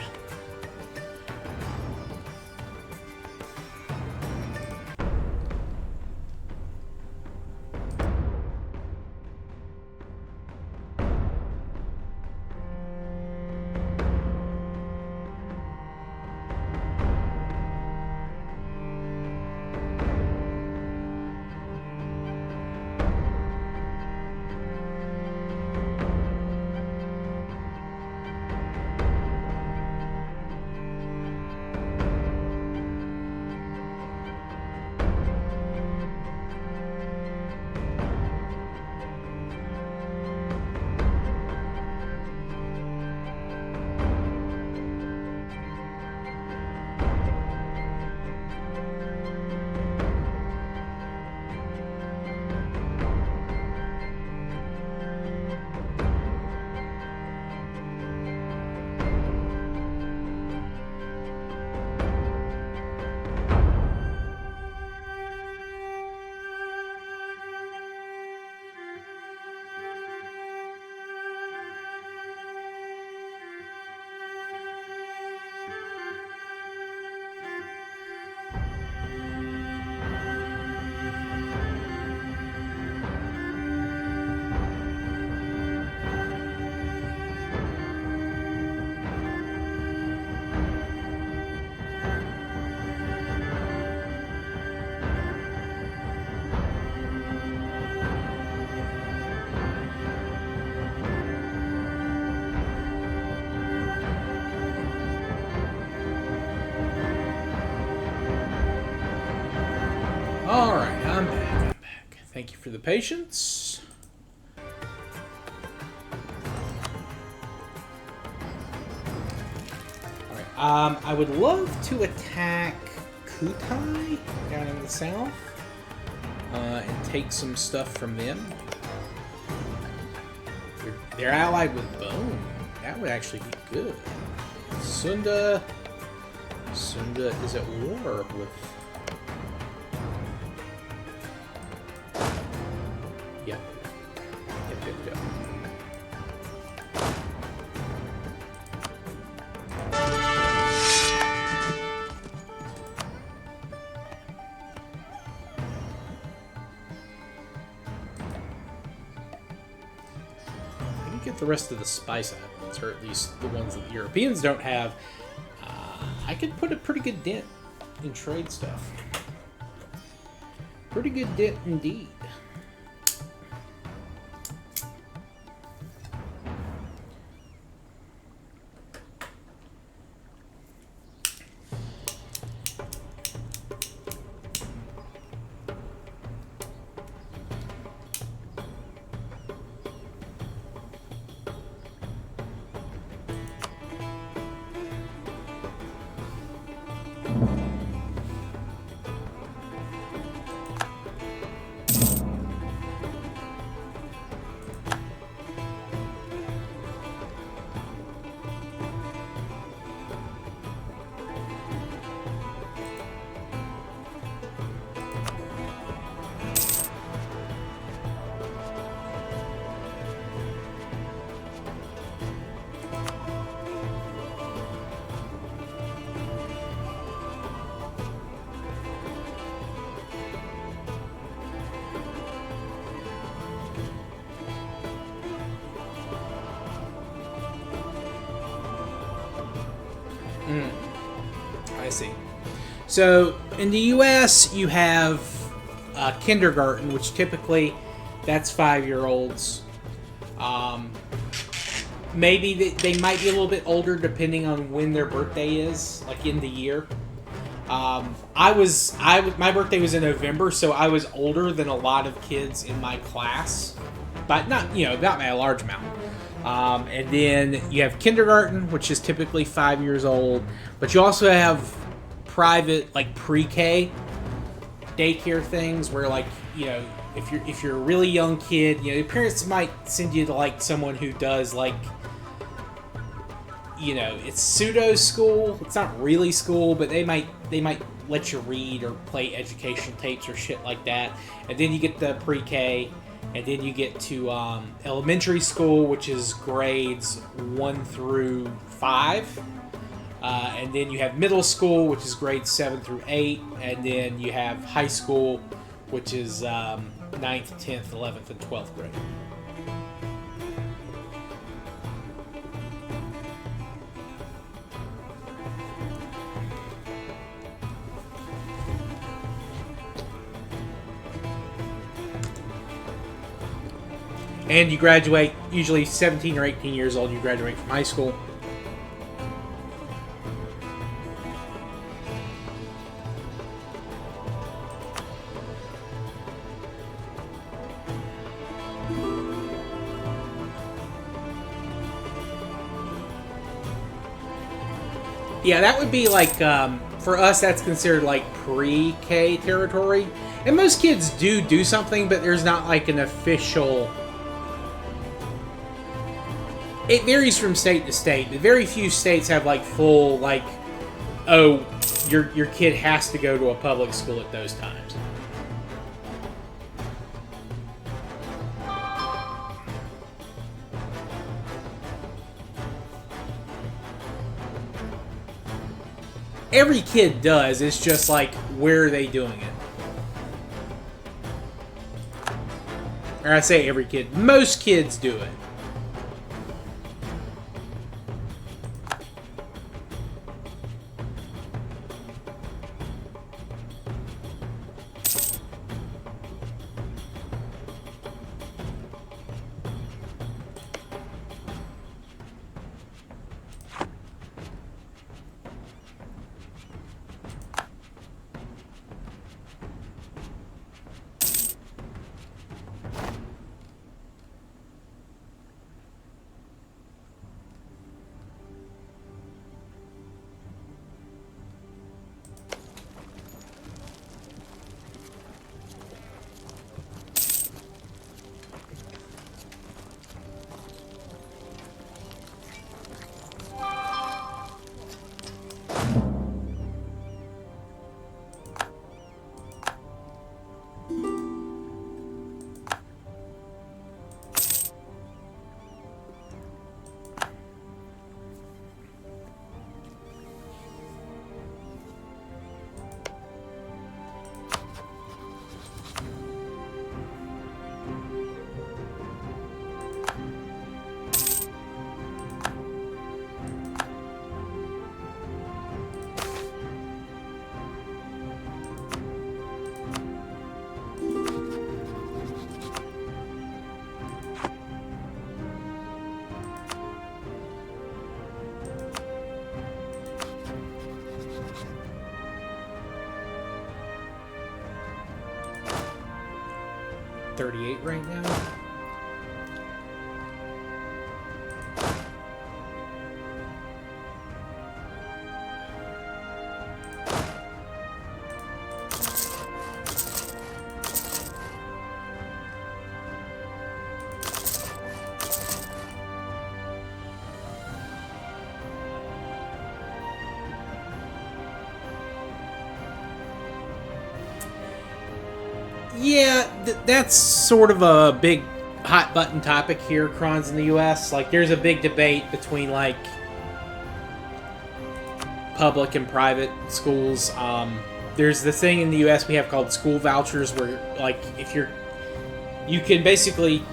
Thank you for the patience. Alright, I would love to attack Kutai down in the south and take some stuff from them. They're allied with Bone. That would actually be good. Sunda is at war with... Yep. Yep. Get the rest of the spice islands, or at least the ones that the Europeans don't have. I could put a pretty good dent in trade stuff. Pretty good dent indeed. I see. So in the U.S., you have kindergarten, which typically that's 5-year-olds. Maybe they might be a little bit older depending on when their birthday is, like in the year. My birthday was in November, so I was older than a lot of kids in my class, but not by a large amount. And then you have kindergarten, which is typically 5 years old, but you also have private, like pre-K daycare things where, like, if you're a really young kid, your parents might send you to like someone who does like, it's pseudo school. It's not really school, but they might let you read or play educational tapes or shit like that. And then you get the pre-K. And then you get to elementary school, which is grades 1 through 5. And then you have middle school, which is grades 7 through 8. And then you have high school, which is 9th, 10th, 11th, and 12th grade. And you graduate, usually 17 or 18 years old, you graduate from high school. Yeah, that would be like, for us, that's considered like pre-K territory. And most kids do something, but there's not like an official... It varies from state to state. Very few states have like full, like, oh, your kid has to go to a public school at those times. Every kid does. It's just like, where are they doing it? Or I say every kid. Most kids do it. 38 right now. Yeah, that's sort of a big hot button topic here, Crons, in the U.S. Like, there's a big debate between, like, public and private schools. There's the thing in the U.S. we have called school vouchers, where, like, if you can basically,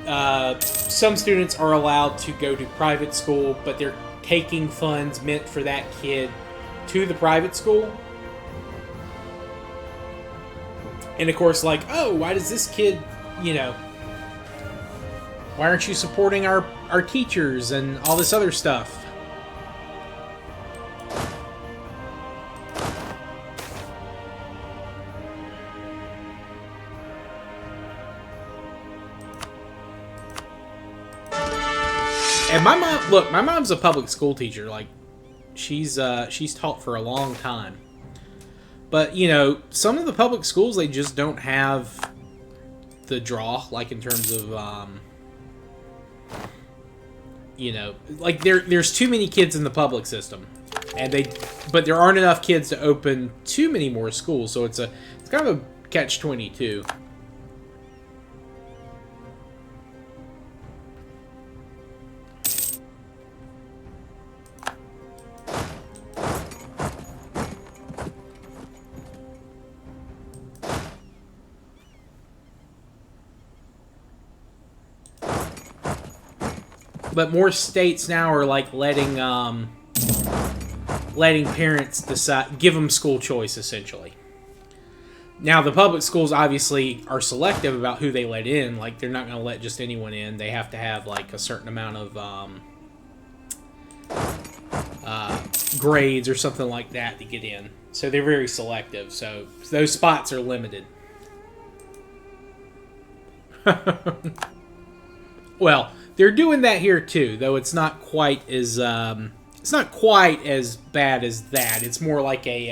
some students are allowed to go to private school, but they're taking funds meant for that kid to the private school. And of course, like, oh, why does this kid, why aren't you supporting our teachers and all this other stuff? And my mom, look, my mom's a public school teacher. Like, she's taught for a long time. But, some of the public schools, they just don't have the draw, like, in terms of, like, there's too many kids in the public system. But there aren't enough kids to open too many more schools, so it's kind of a catch-22. But more states now are like letting parents decide, give them school choice essentially. Now the public schools obviously are selective about who they let in. Like, they're not going to let just anyone in. They have to have like a certain amount of grades or something like that to get in. So they're very selective. So those spots are limited. Well, they're doing that here too, though it's not quite as bad as that. It's more like a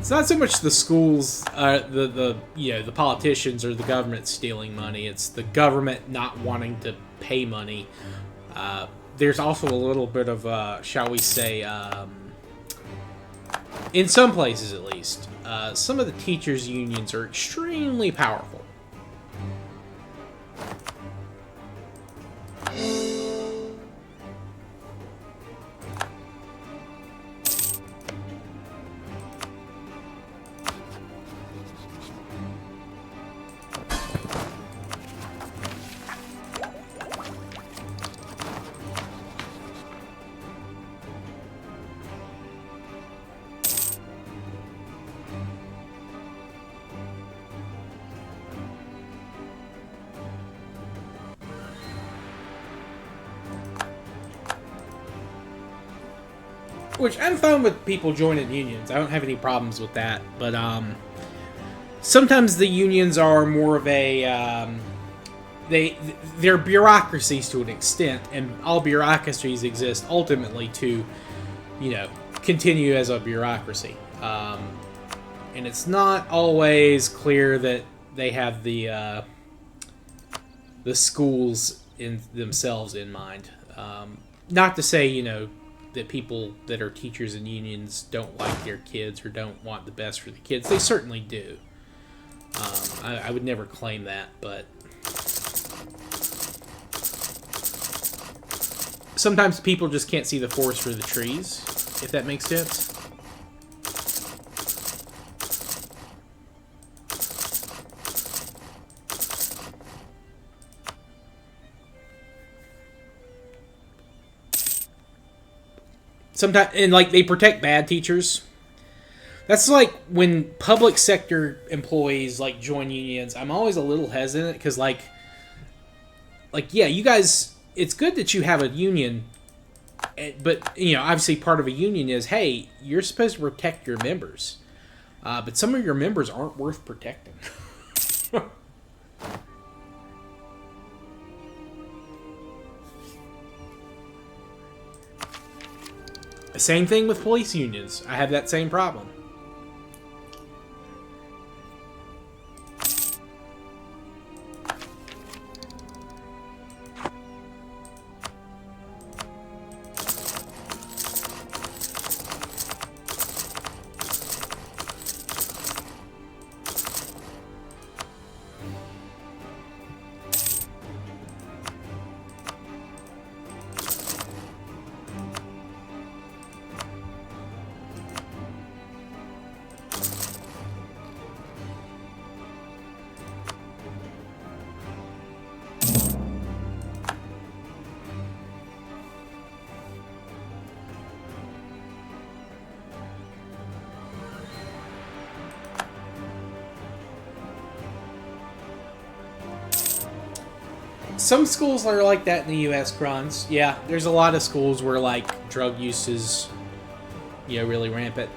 it's not so much the schools, the politicians or the government stealing money. It's the government not wanting to pay money. There's also a little bit of, shall we say, in some places at least, some of the teachers' unions are extremely powerful. Which, I'm fine with people joining unions. I don't have any problems with that. But, sometimes the unions are more of a, they're bureaucracies to an extent, and all bureaucracies exist ultimately to, continue as a bureaucracy. And it's not always clear that they have the schools in themselves in mind. Not to say, that people that are teachers in unions don't like their kids or don't want the best for the kids. They certainly do. I would never claim that, but sometimes people just can't see the forest for the trees, if that makes sense. Sometimes, and like, they protect bad teachers. That's like when public sector employees like join unions. I'm always a little hesitant because like yeah, you guys, it's good that you have a union, but obviously part of a union is, hey, you're supposed to protect your members. But some of your members aren't worth protecting. Same thing with police unions. I have that same problem. Some schools are like that in the U.S., Krons. Yeah, there's a lot of schools where, like, drug use is, really rampant.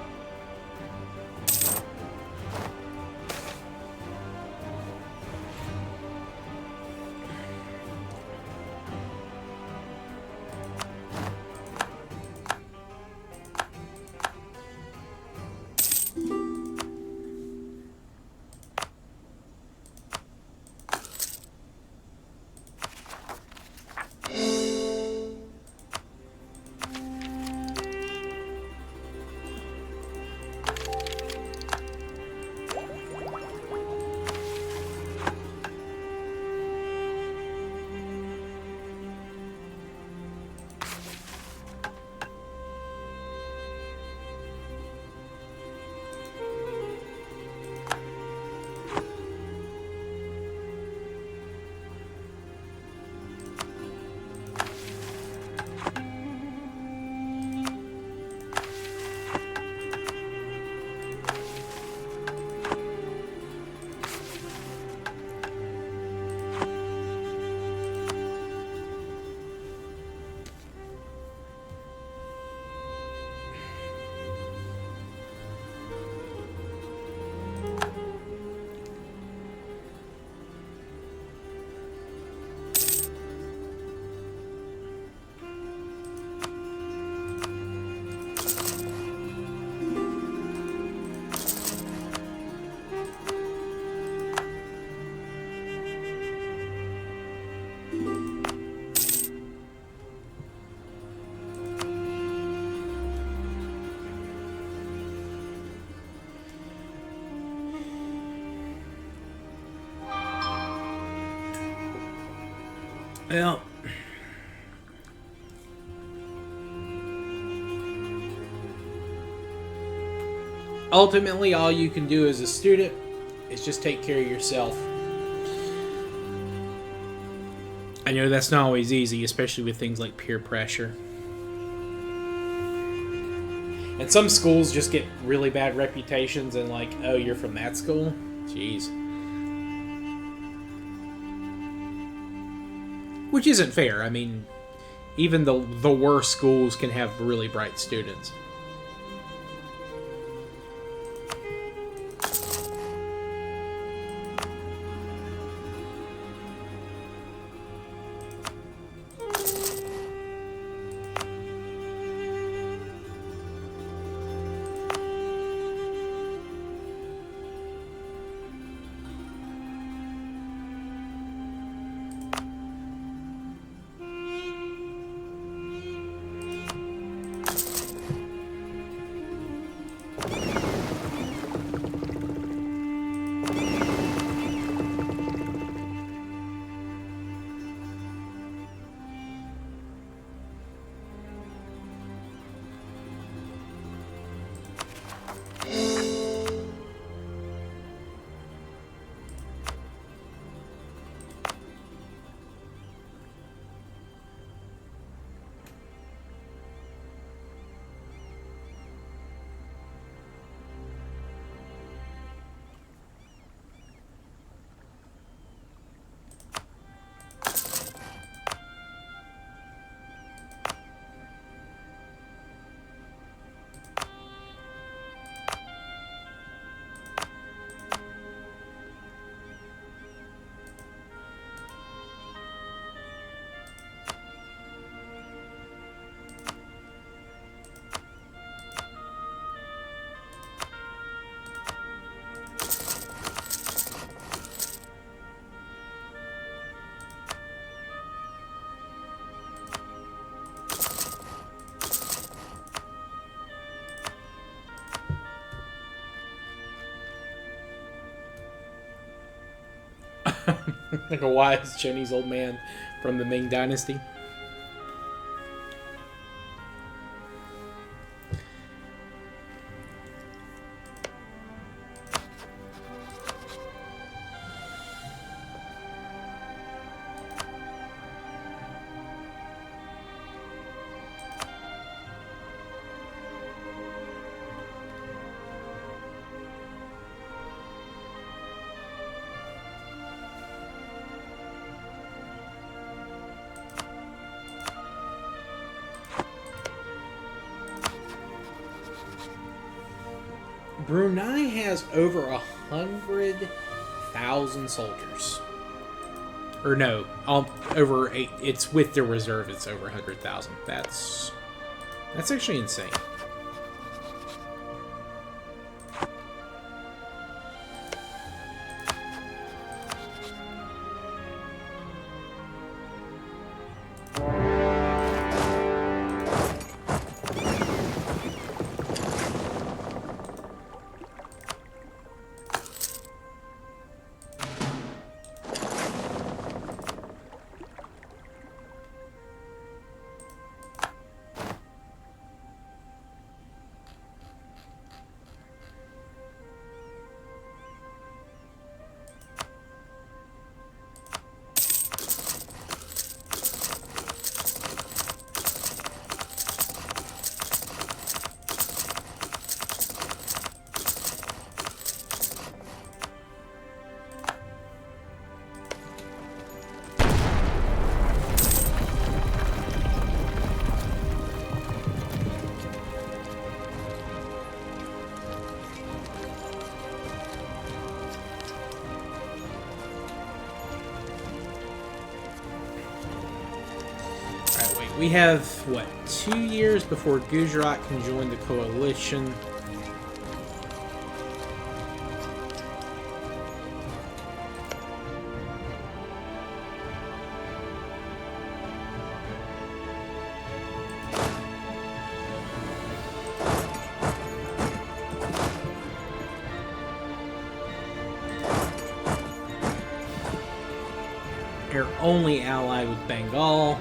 Well, ultimately, all you can do as a student is just take care of yourself. I know that's not always easy, especially with things like peer pressure. And some schools just get really bad reputations and like, oh, you're from that school? Jeez. Which isn't fair. I mean, even the worst schools can have really bright students. Like a wise Chinese old man from the Ming Dynasty. Brunei has over 100,000 soldiers. Or no, over 8. It's with their reserve. It's over 100,000. That's actually insane. We have, what, 2 years before Gujarat can join the coalition. They're only allied with Bengal.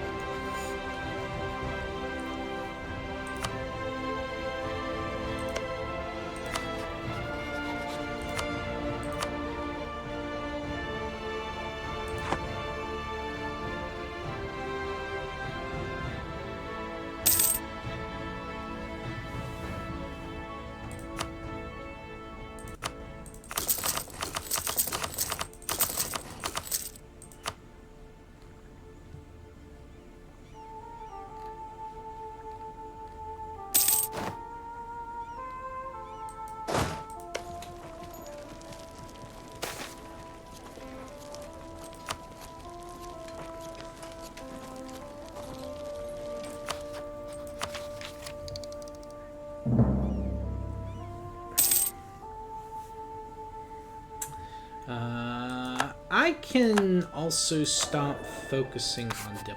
I can also stop focusing on Diplo.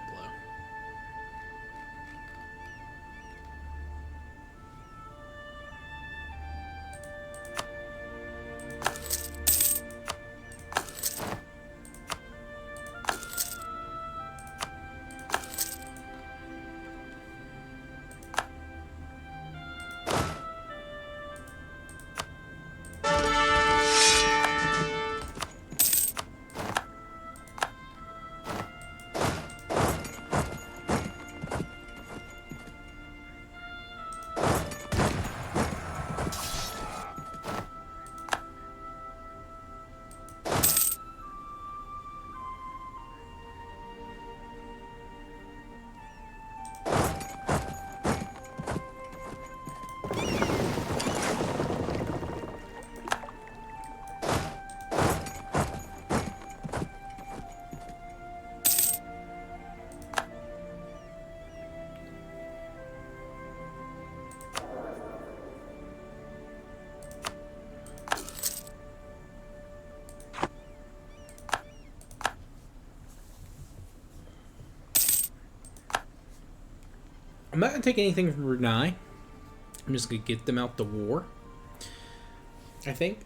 I'm not going to take anything from Brunei. I'm just going to get them out the war, I think.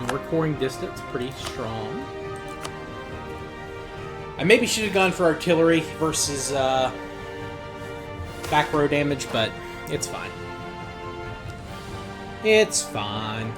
More coring distance, pretty strong. I maybe should have gone for artillery versus back row damage, but it's fine. It's fine.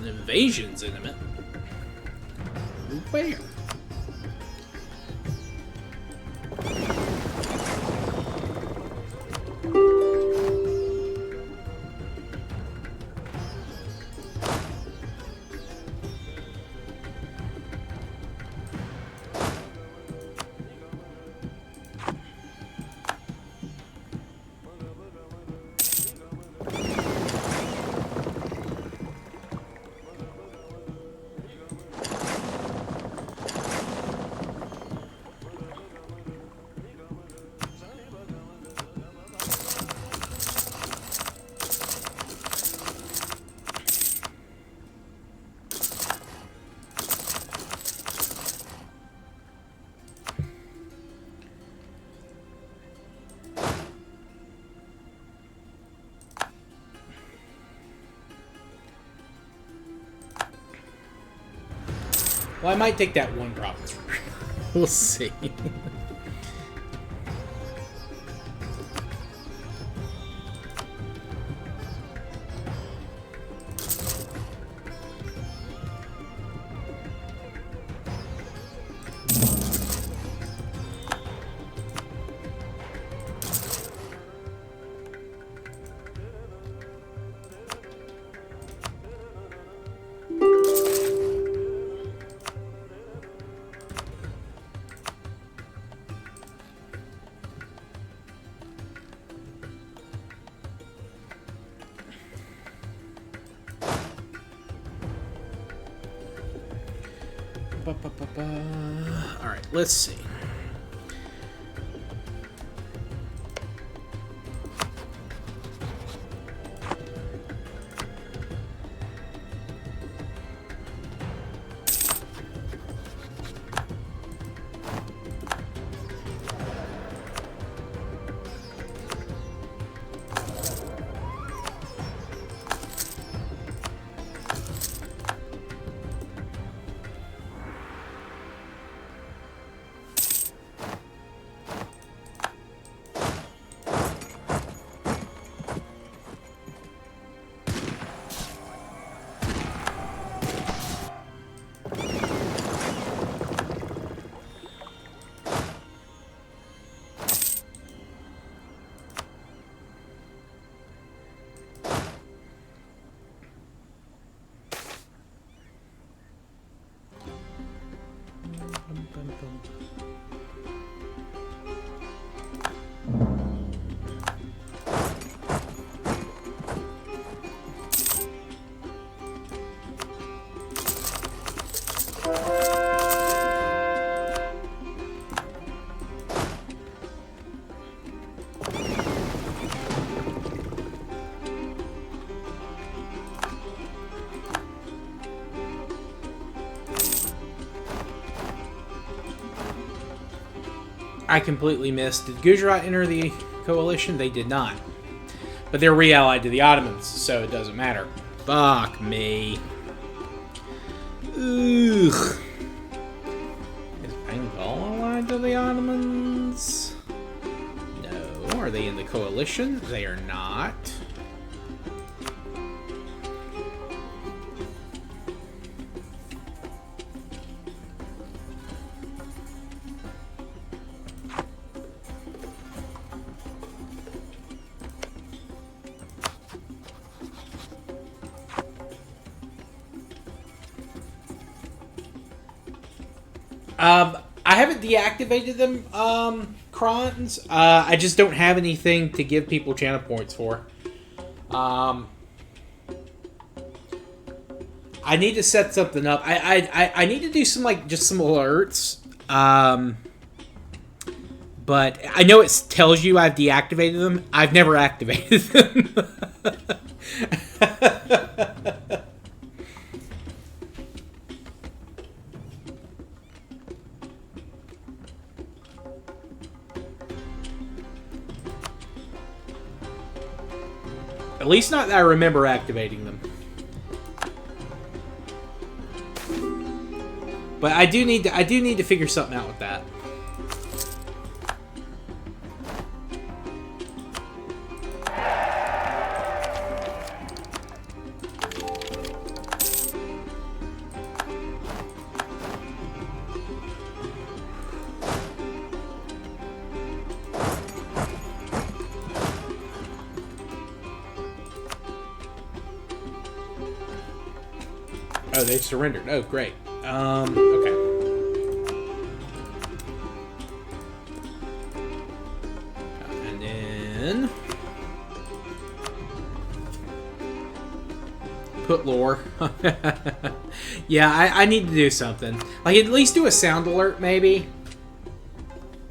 Invasion's intimate. Where? Well, I might take that one province. We'll see. Alright, let's see. I completely missed. Did Gujarat enter the coalition? They did not. But they're re-allied to the Ottomans, so it doesn't matter. Fuck me. Ugh. Is Bengal allied to the Ottomans? No. Are they in the coalition? They are not. I haven't deactivated them, Crons. I just don't have anything to give people channel points for. I need to set something up. I need to do some, like, just some alerts. But I know it tells you I've deactivated them. I've never activated them. At least not that I remember activating them. But I do need to figure something out with that. Oh, they surrendered. Oh, great. Okay. And then put lore. Yeah, I need to do something. Like, at least do a sound alert, maybe.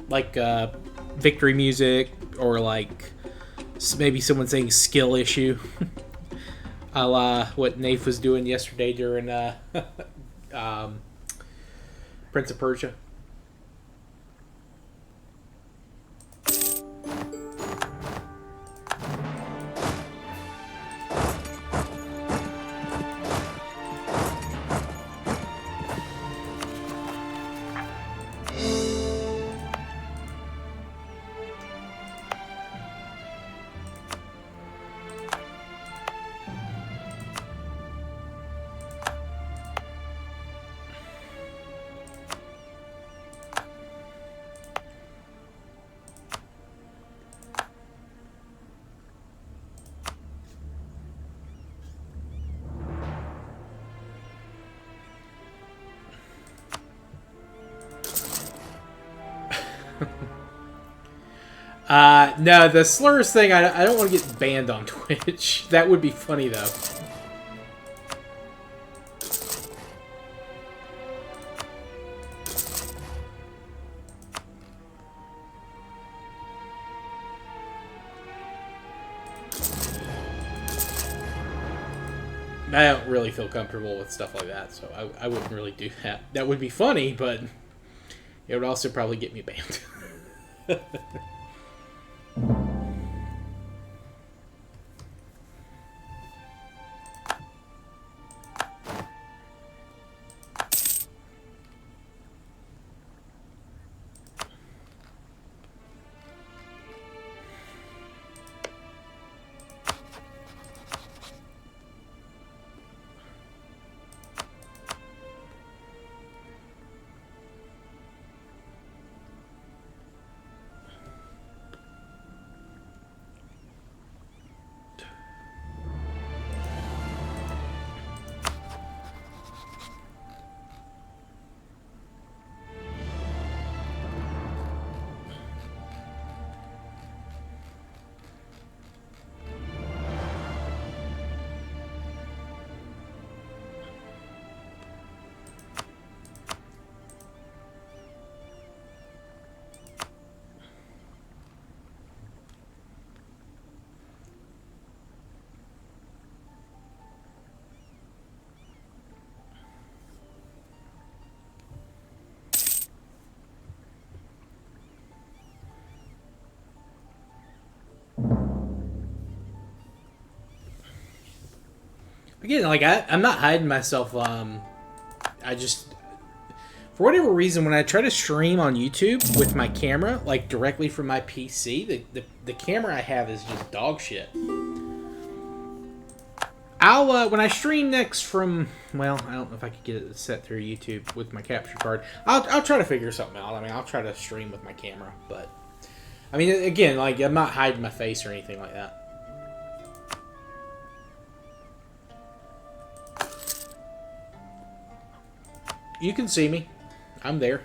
Like, victory music, or like maybe someone saying skill issue. A la what Nafe was doing yesterday during Prince of Persia. No, the slurs thing, I don't want to get banned on Twitch. That would be funny, though. I don't really feel comfortable with stuff like that, so I wouldn't really do that. That would be funny, but it would also probably get me banned. Again, like I'm not hiding myself. I just, for whatever reason, when I try to stream on YouTube with my camera, like directly from my PC, the camera I have is just dog shit. I'll when I stream next from, well, I don't know if I could get it set through YouTube with my capture card. I'll try to figure something out. I mean, I'll try to stream with my camera, but I mean, again, like I'm not hiding my face or anything like that. You can see me. I'm there.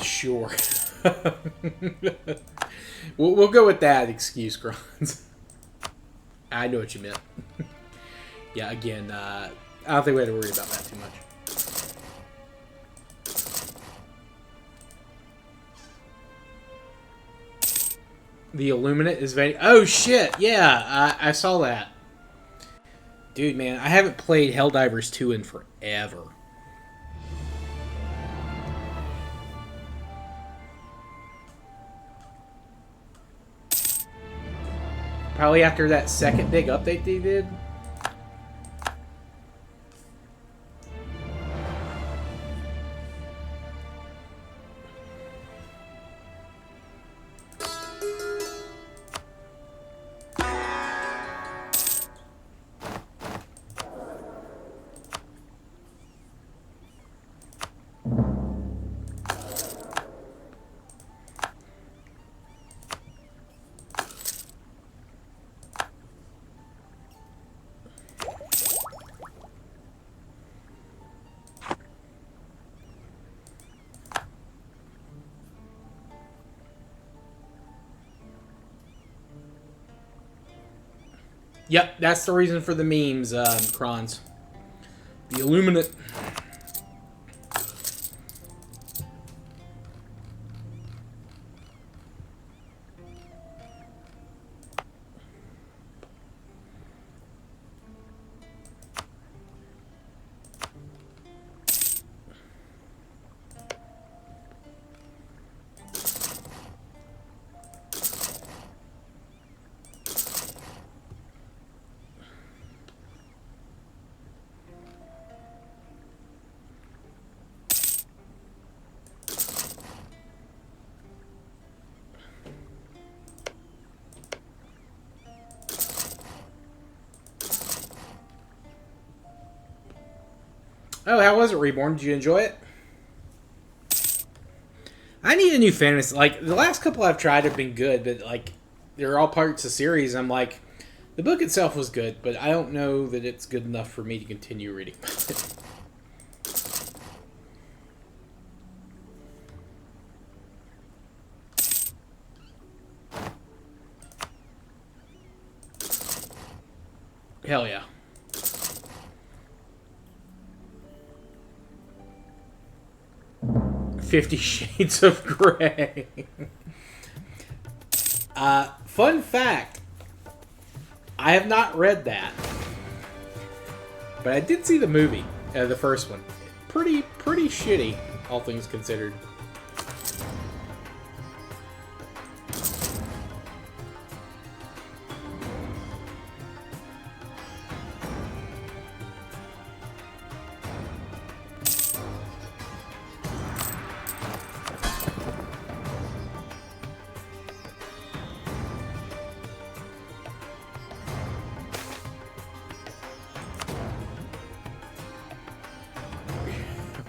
Sure. we'll go with that excuse, Grons. I know what you meant. Yeah, again, I don't think we have to worry about that too much. The Illuminate is very... Oh, shit! Yeah, I saw that. Dude, man, I haven't played Helldivers 2 in forever. Probably after that second big update they did. Yep, that's the reason for the memes, Krons. The Illuminate. Oh, how was it, Reborn? Did you enjoy it? I need a new fantasy. Like, the last couple I've tried have been good, but, like, they're all parts of series. I'm like, the book itself was good, but I don't know that it's good enough for me to continue reading it. Hell yeah. $50 Shades of Grey. Fun fact. I have not read that. But I did see the movie. The first one. Pretty shitty, all things considered.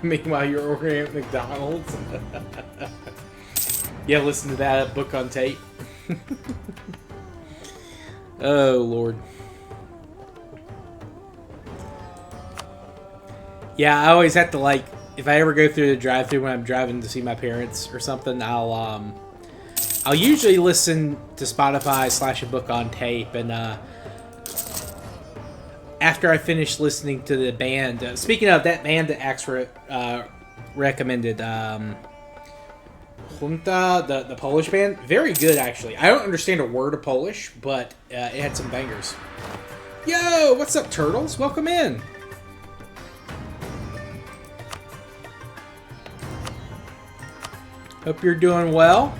Meanwhile, you're ordering at McDonald's. Yeah, listen to that book on tape. Oh, Lord. Yeah, I always have to, like, if I ever go through the drive-thru when I'm driving to see my parents or something, I'll usually listen to Spotify / a book on tape, and after I finish listening to the band, speaking of that band that Axe recommended, Junta, the Polish band, very good actually. I don't understand a word of Polish, but it had some bangers. Yo, what's up, Turtles? Welcome in. Hope you're doing well.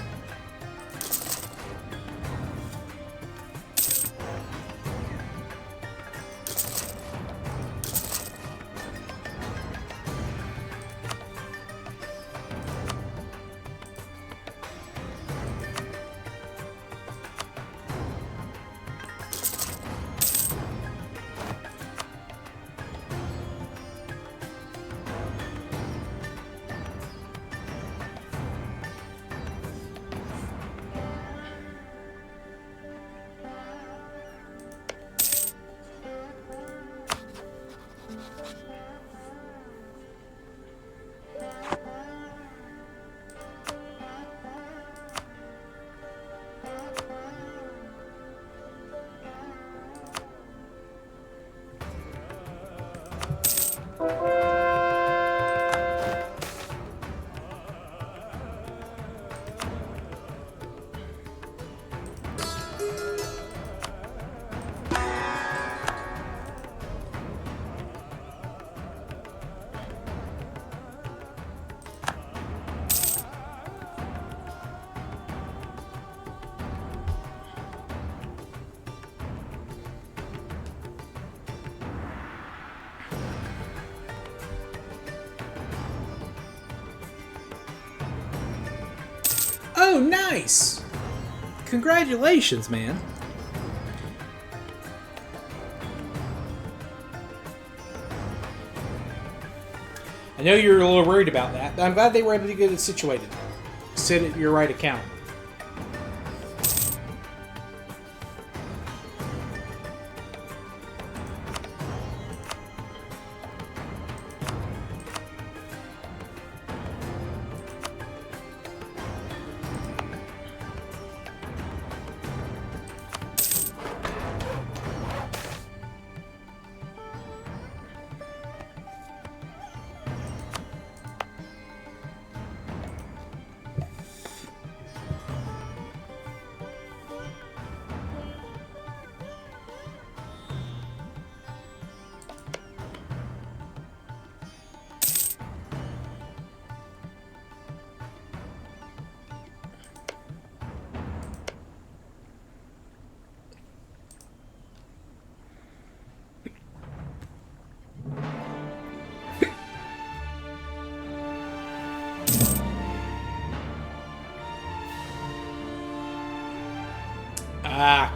Oh, nice! Congratulations, man. I know you're a little worried about that, but I'm glad they were able to get it situated. Sit at your right account. Ah.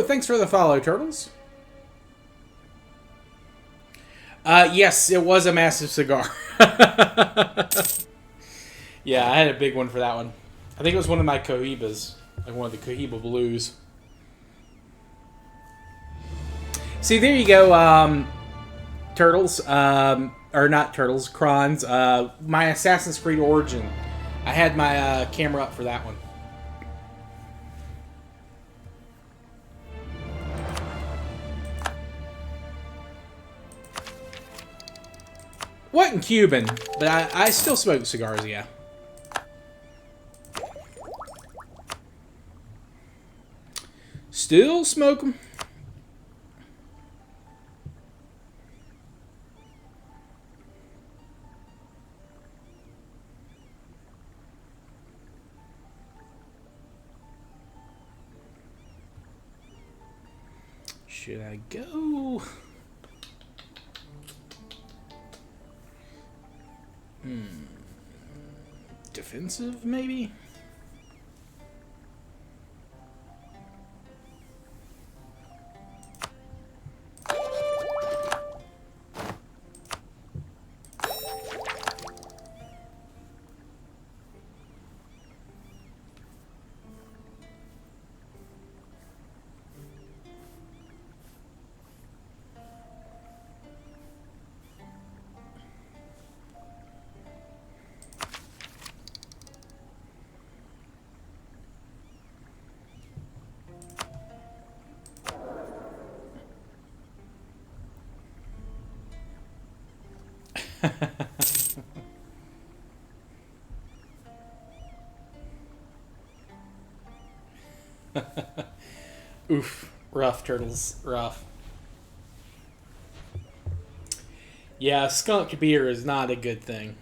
thanks for the follow, Turtles. Yes, it was a massive cigar. Yeah, I had a big one for that one. I think it was one of my Cohibas. Like one of the Cohiba Blues. See, there you go, Turtles. Or not Turtles, Crons. My Assassin's Creed Origin. I had my camera up for that one. Wasn't Cuban, but I still smoke cigars, yeah. Still smoke them. Should I go? Defensive, maybe? Oof. Rough, Turtles. Rough. Yeah, skunk beer is not a good thing.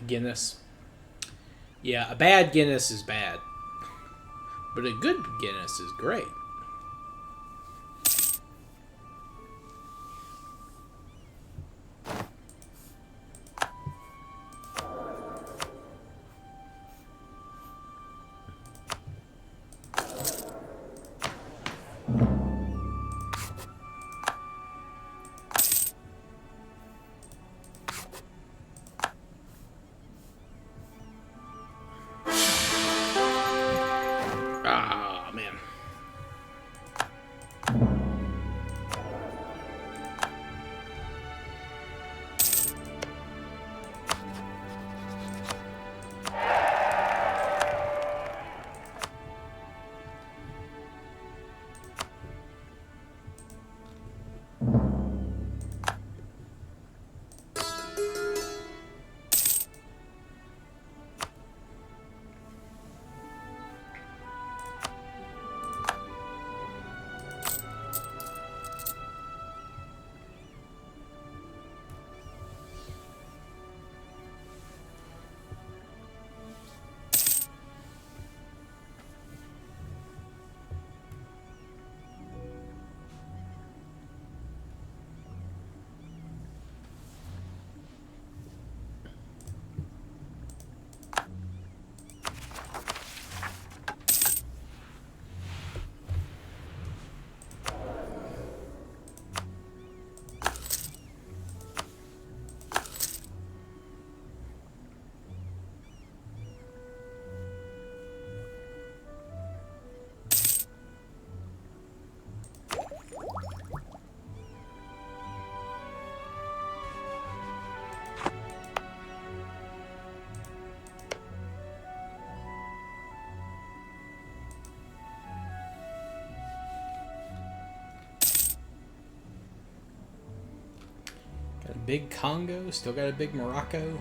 Guinness. Yeah, a bad Guinness is bad. But a good Guinness is great. Ah, man. Got a big Congo, still got a big Morocco.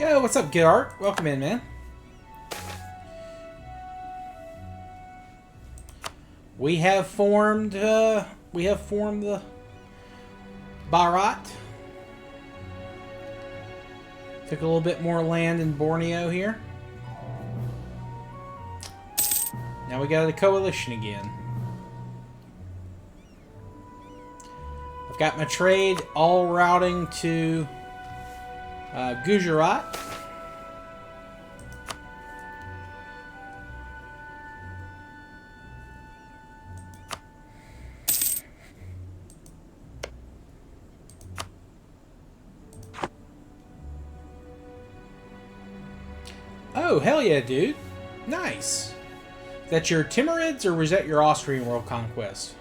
Yo, what's up, Good Art? Welcome in, man. We have formed the Bharat. Took a little bit more land in Borneo here. Now we got a coalition again. I've got my trade all routing to Gujarat. Oh, hell yeah, dude. Nice. Is that your Timurids, or was that your Austrian world conquest?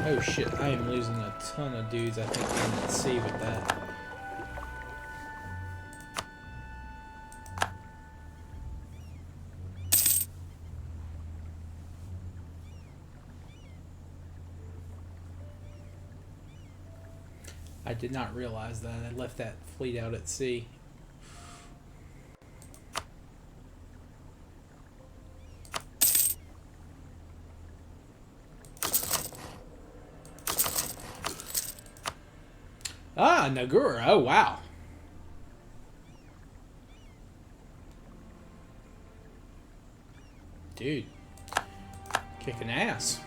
Oh shit, I am losing a ton of dudes, I think, in the sea with that. I did not realize that. I left that fleet out at sea. Ah, Nagur. Oh, wow. Dude. Kicking ass.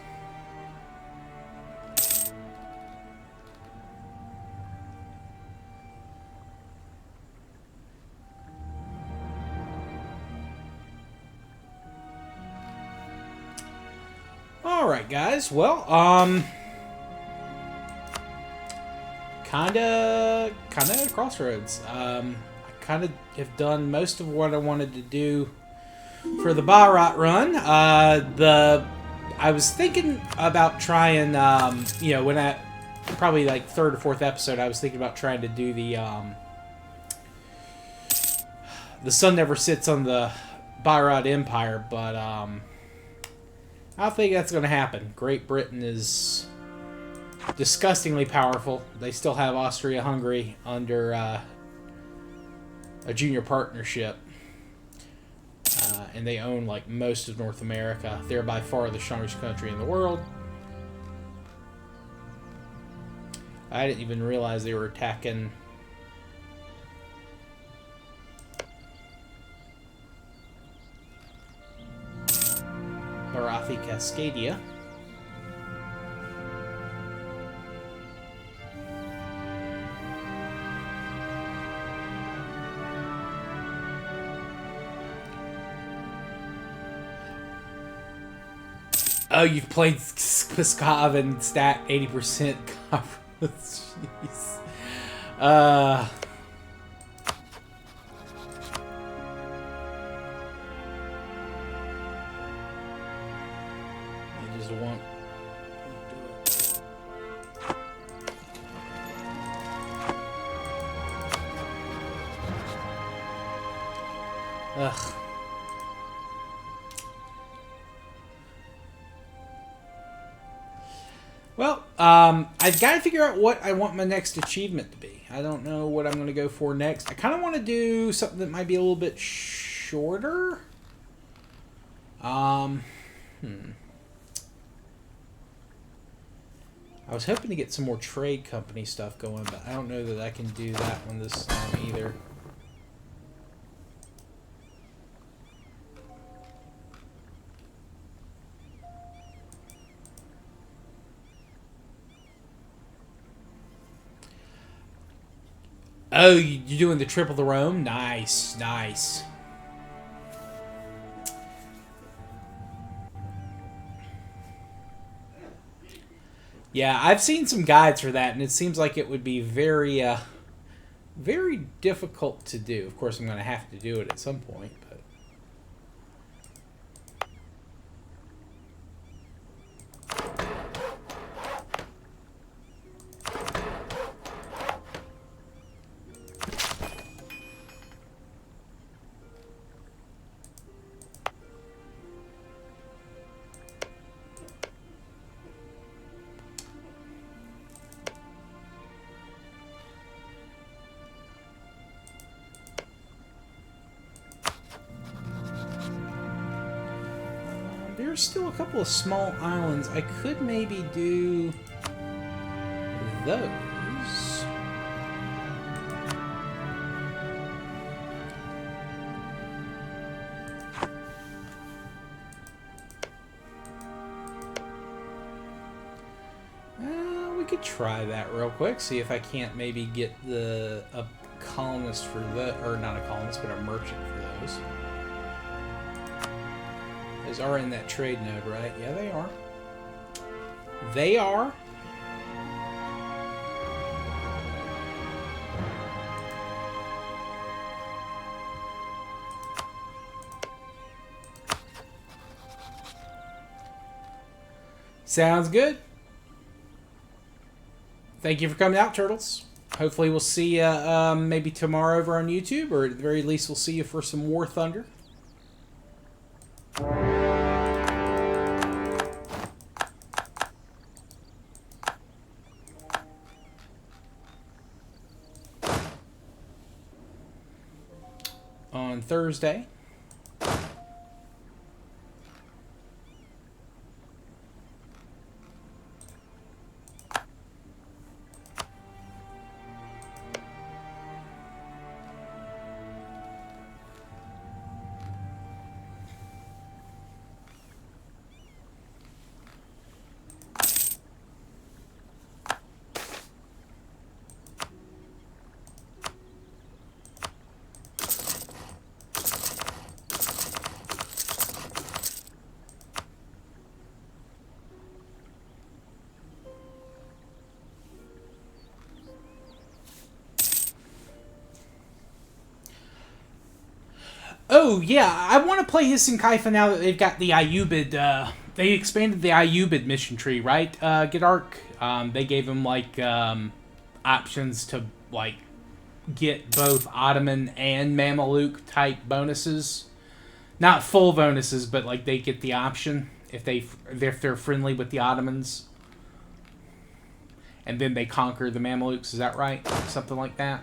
Alright, guys. Well, kinda at a crossroads. I kinda have done most of what I wanted to do for the Bharat run. I was thinking about trying, you know, when I probably like third or fourth episode, I was thinking about trying to do the sun never sits on the Bharat Empire, but I don't think that's going to happen. Great Britain is disgustingly powerful. They still have Austria-Hungary under a junior partnership. And they own like most of North America. They're by far the strongest country in the world. I didn't even realize they were attacking Marathi Cascadia. Oh, you've played Pskov and stat 80% coverage. Jeez. I just want to do it. Ugh. Well, I've got to figure out what I want my next achievement to be. I don't know what I'm going to go for next. I kind of want to do something that might be a little bit shorter. I was hoping to get some more trade company stuff going, but I don't know that I can do that one this time either. Oh, you're doing the triple the Rome? Nice, nice. Yeah, I've seen some guides for that, and it seems like it would be very, very difficult to do. Of course, I'm going to have to do it at some point, but... there's still a couple of small islands. I could maybe do those. We could try that real quick. See if I can't maybe get a colonist for the, or not a colonist, but a merchant for those. Those are in that trade node, right? Yeah, they are. They are. Sounds good. Thank you for coming out, Turtles. Hopefully we'll see you maybe tomorrow over on YouTube, or at the very least we'll see you for some War Thunder. On Thursday. Oh, yeah, I want to play Hissin Kaifa now that they've got the Ayubid, they expanded the Ayubid mission tree, right, Gedark? They gave him, like, options to, like, get both Ottoman and Mameluke type bonuses. Not full bonuses, but, like, they get the option if they're friendly with the Ottomans. And then they conquer the Mamelukes, is that right? Something like that.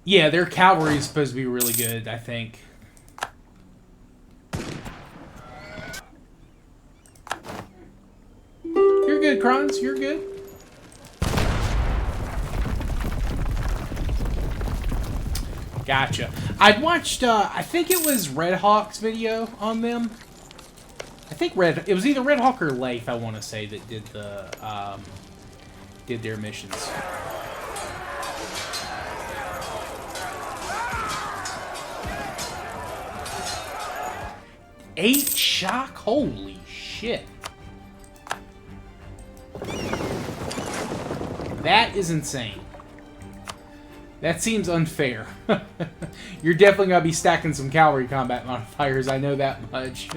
Yeah, their cavalry is supposed to be really good, I think. You're good, Kronz. You're good. Gotcha. I'd watched, I think it was Red Hawk's video on them. I think it was either Red Hawk or Leif, I want to say, that did did their missions. Eight shock? Holy shit. That is insane. That seems unfair. You're definitely going to be stacking some cavalry combat modifiers, I know that much.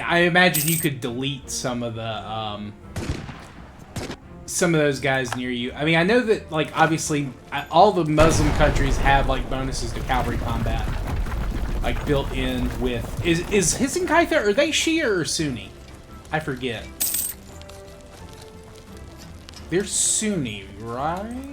Yeah, I imagine you could delete some of those guys near you. I mean, I know that, like, obviously, all the Muslim countries have, like, bonuses to cavalry combat, like, built in with... Is Hissing Kaitha, are they Shia or Sunni? I forget. They're Sunni, right?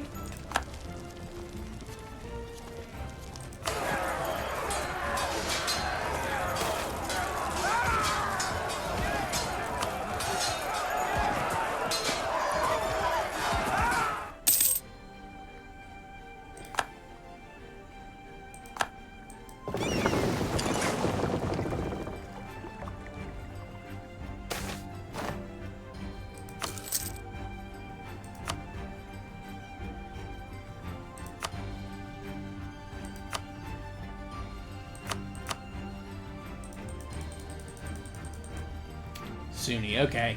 Sunni, okay.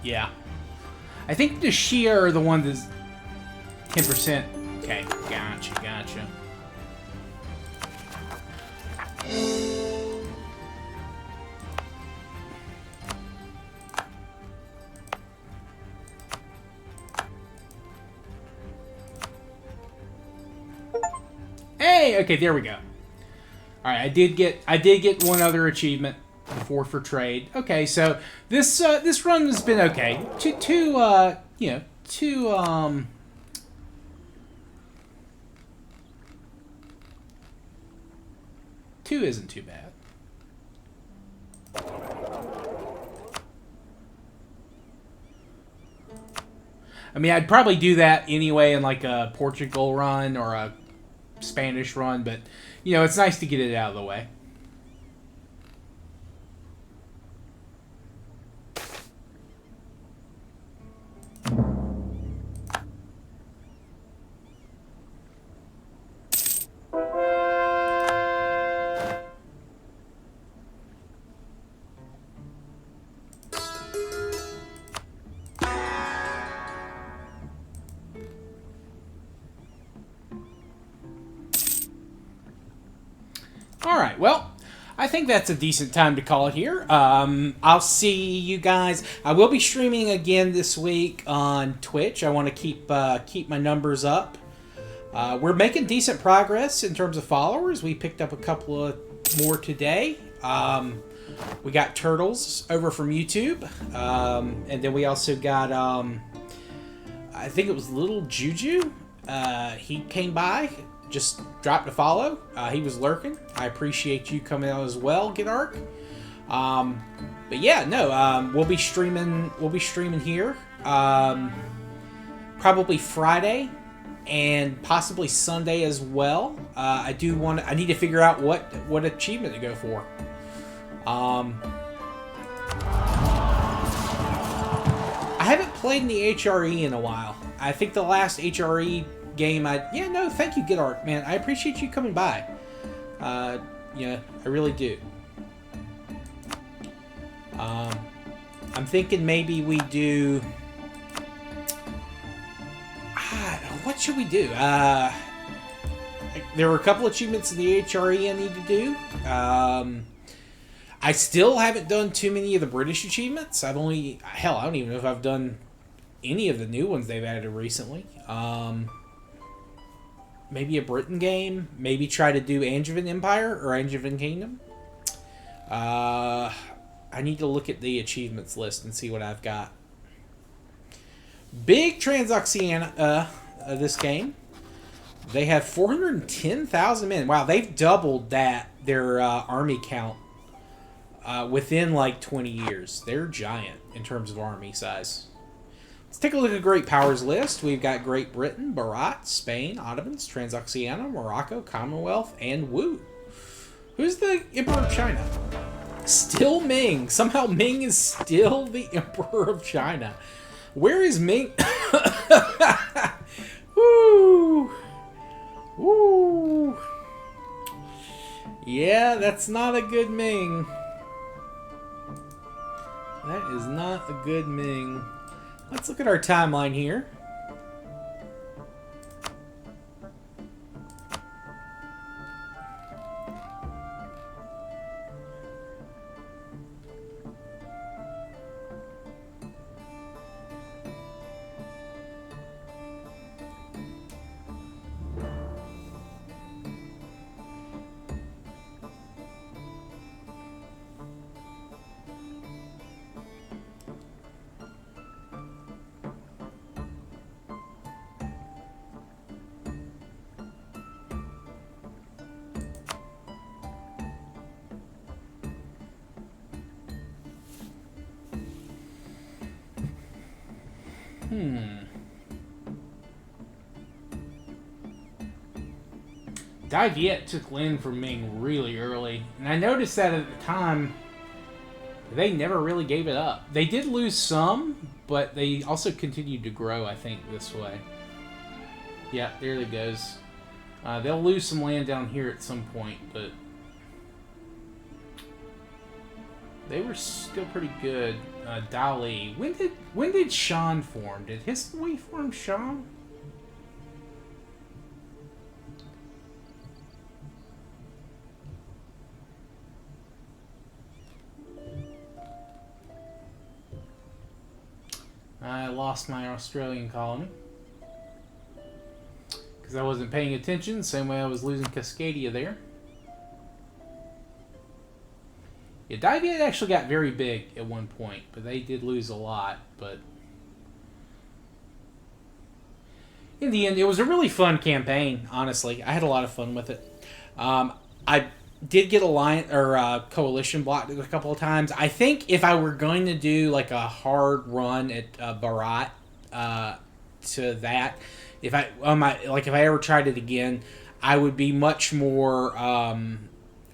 Yeah. I think the Shia are the one that's 10%. Okay, gotcha. Hey, okay, there we go. All right, I did get one other achievement before for trade. Okay, so this run has been okay. Two isn't too bad. I mean, I'd probably do that anyway in like a Portugal run or a Spanish run, but you know, it's nice to get it out of the way. Alright, well, I think that's a decent time to call it here. I'll see you guys. I will be streaming again this week on Twitch. I want to keep my numbers up. We're making decent progress in terms of followers. We picked up a couple of more today. We got Turtles over from YouTube. And then we also got, I think it was Little Juju. He came by. Just dropped a follow. He was lurking. I appreciate you coming out as well, Gedark. But yeah, no, we'll be streaming. We'll be streaming here, probably Friday, and possibly Sunday as well. I need to figure out what achievement to go for. I haven't played in the HRE in a while. I think the last HRE game thank you, Gedark, man. I appreciate you coming by. Yeah, I really do. I'm thinking maybe we do... what should we do? There were a couple achievements in the HRE I need to do. I still haven't done too many of the British achievements. I don't even know if I've done any of the new ones they've added recently. Maybe a Britain game. Maybe try to do Angevin Empire or Angevin Kingdom. I need to look at the achievements list and see what I've got. Big Transoxiana, this game. They have 410,000 men. Wow, they've doubled their army count within like 20 years. They're giant in terms of army size. Let's take a look at Great Powers list. We've got Great Britain, Bharat, Spain, Ottomans, Transoxiana, Morocco, Commonwealth, and Wu. Who's the Emperor of China? Still Ming. Somehow Ming is still the Emperor of China. Where is Ming? Woo! Woo! Yeah, that's not a good Ming. That is not a good Ming. Let's look at our timeline here. Dai Viet took Lin from Ming really early, and I noticed that at the time, they never really gave it up. They did lose some, but they also continued to grow, I think, this way. Yeah, there it goes. They'll lose some land down here at some point, but they were still pretty good. Dali. When did Shan form? Did History form Shan? I lost my Australian colony because I wasn't paying attention, same way I was losing Cascadia there. Yeah, Dai Viet actually got very big at one point, but they did lose a lot. But in the end, it was a really fun campaign, honestly. I had a lot of fun with it. I did get alliance or coalition blocked a couple of times. I think if I were going to do like a hard run at Bharat to that, if I ever tried it again, I would be much more.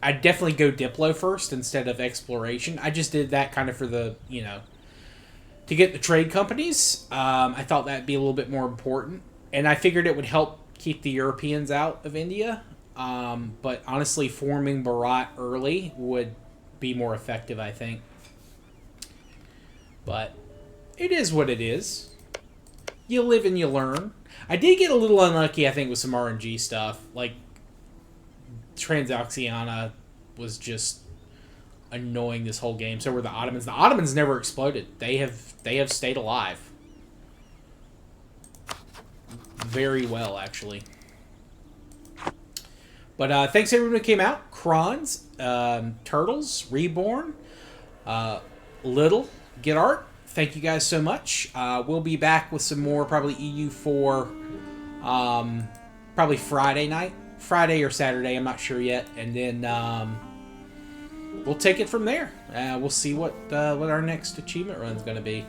I'd definitely go Diplo first instead of exploration. I just did that kind of for the to get the trade companies. I thought that'd be a little bit more important, and I figured it would help keep the Europeans out of India. But honestly, forming Bharat early would be more effective, I think. But it is what it is. You live and you learn. I did get a little unlucky, I think, with some RNG stuff. Like, Transoxiana was just annoying this whole game. So were the Ottomans. The Ottomans never exploded. They have stayed alive. Very well, actually. But thanks everyone who came out. Krons, Turtles, Reborn, Little, Get Art. Thank you guys so much. We'll be back with some more probably EU4 probably Friday night. Friday or Saturday, I'm not sure yet. And then we'll take it from there. We'll see what our next achievement run is going to be.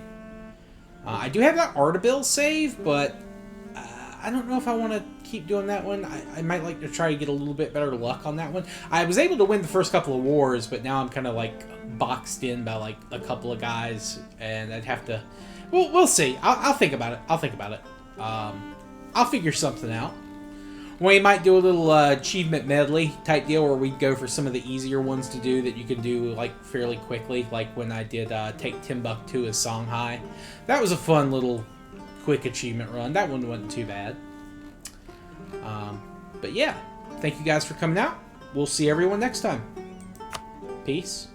I do have that Artabil save, but I don't know if I want to keep doing that one. I might like to try to get a little bit better luck on that one. I was able to win the first couple of wars, but now I'm kind of like boxed in by like a couple of guys, and I'd have to. Well, we'll see. I'll think about it. I'll figure something out. We might do a little achievement medley type deal where we go for some of the easier ones to do that you can do like fairly quickly, like when I did take Timbuktu as Songhai. That was a fun little quick achievement run. That one wasn't too bad. But yeah, thank you guys for coming out. We'll see everyone next time. Peace.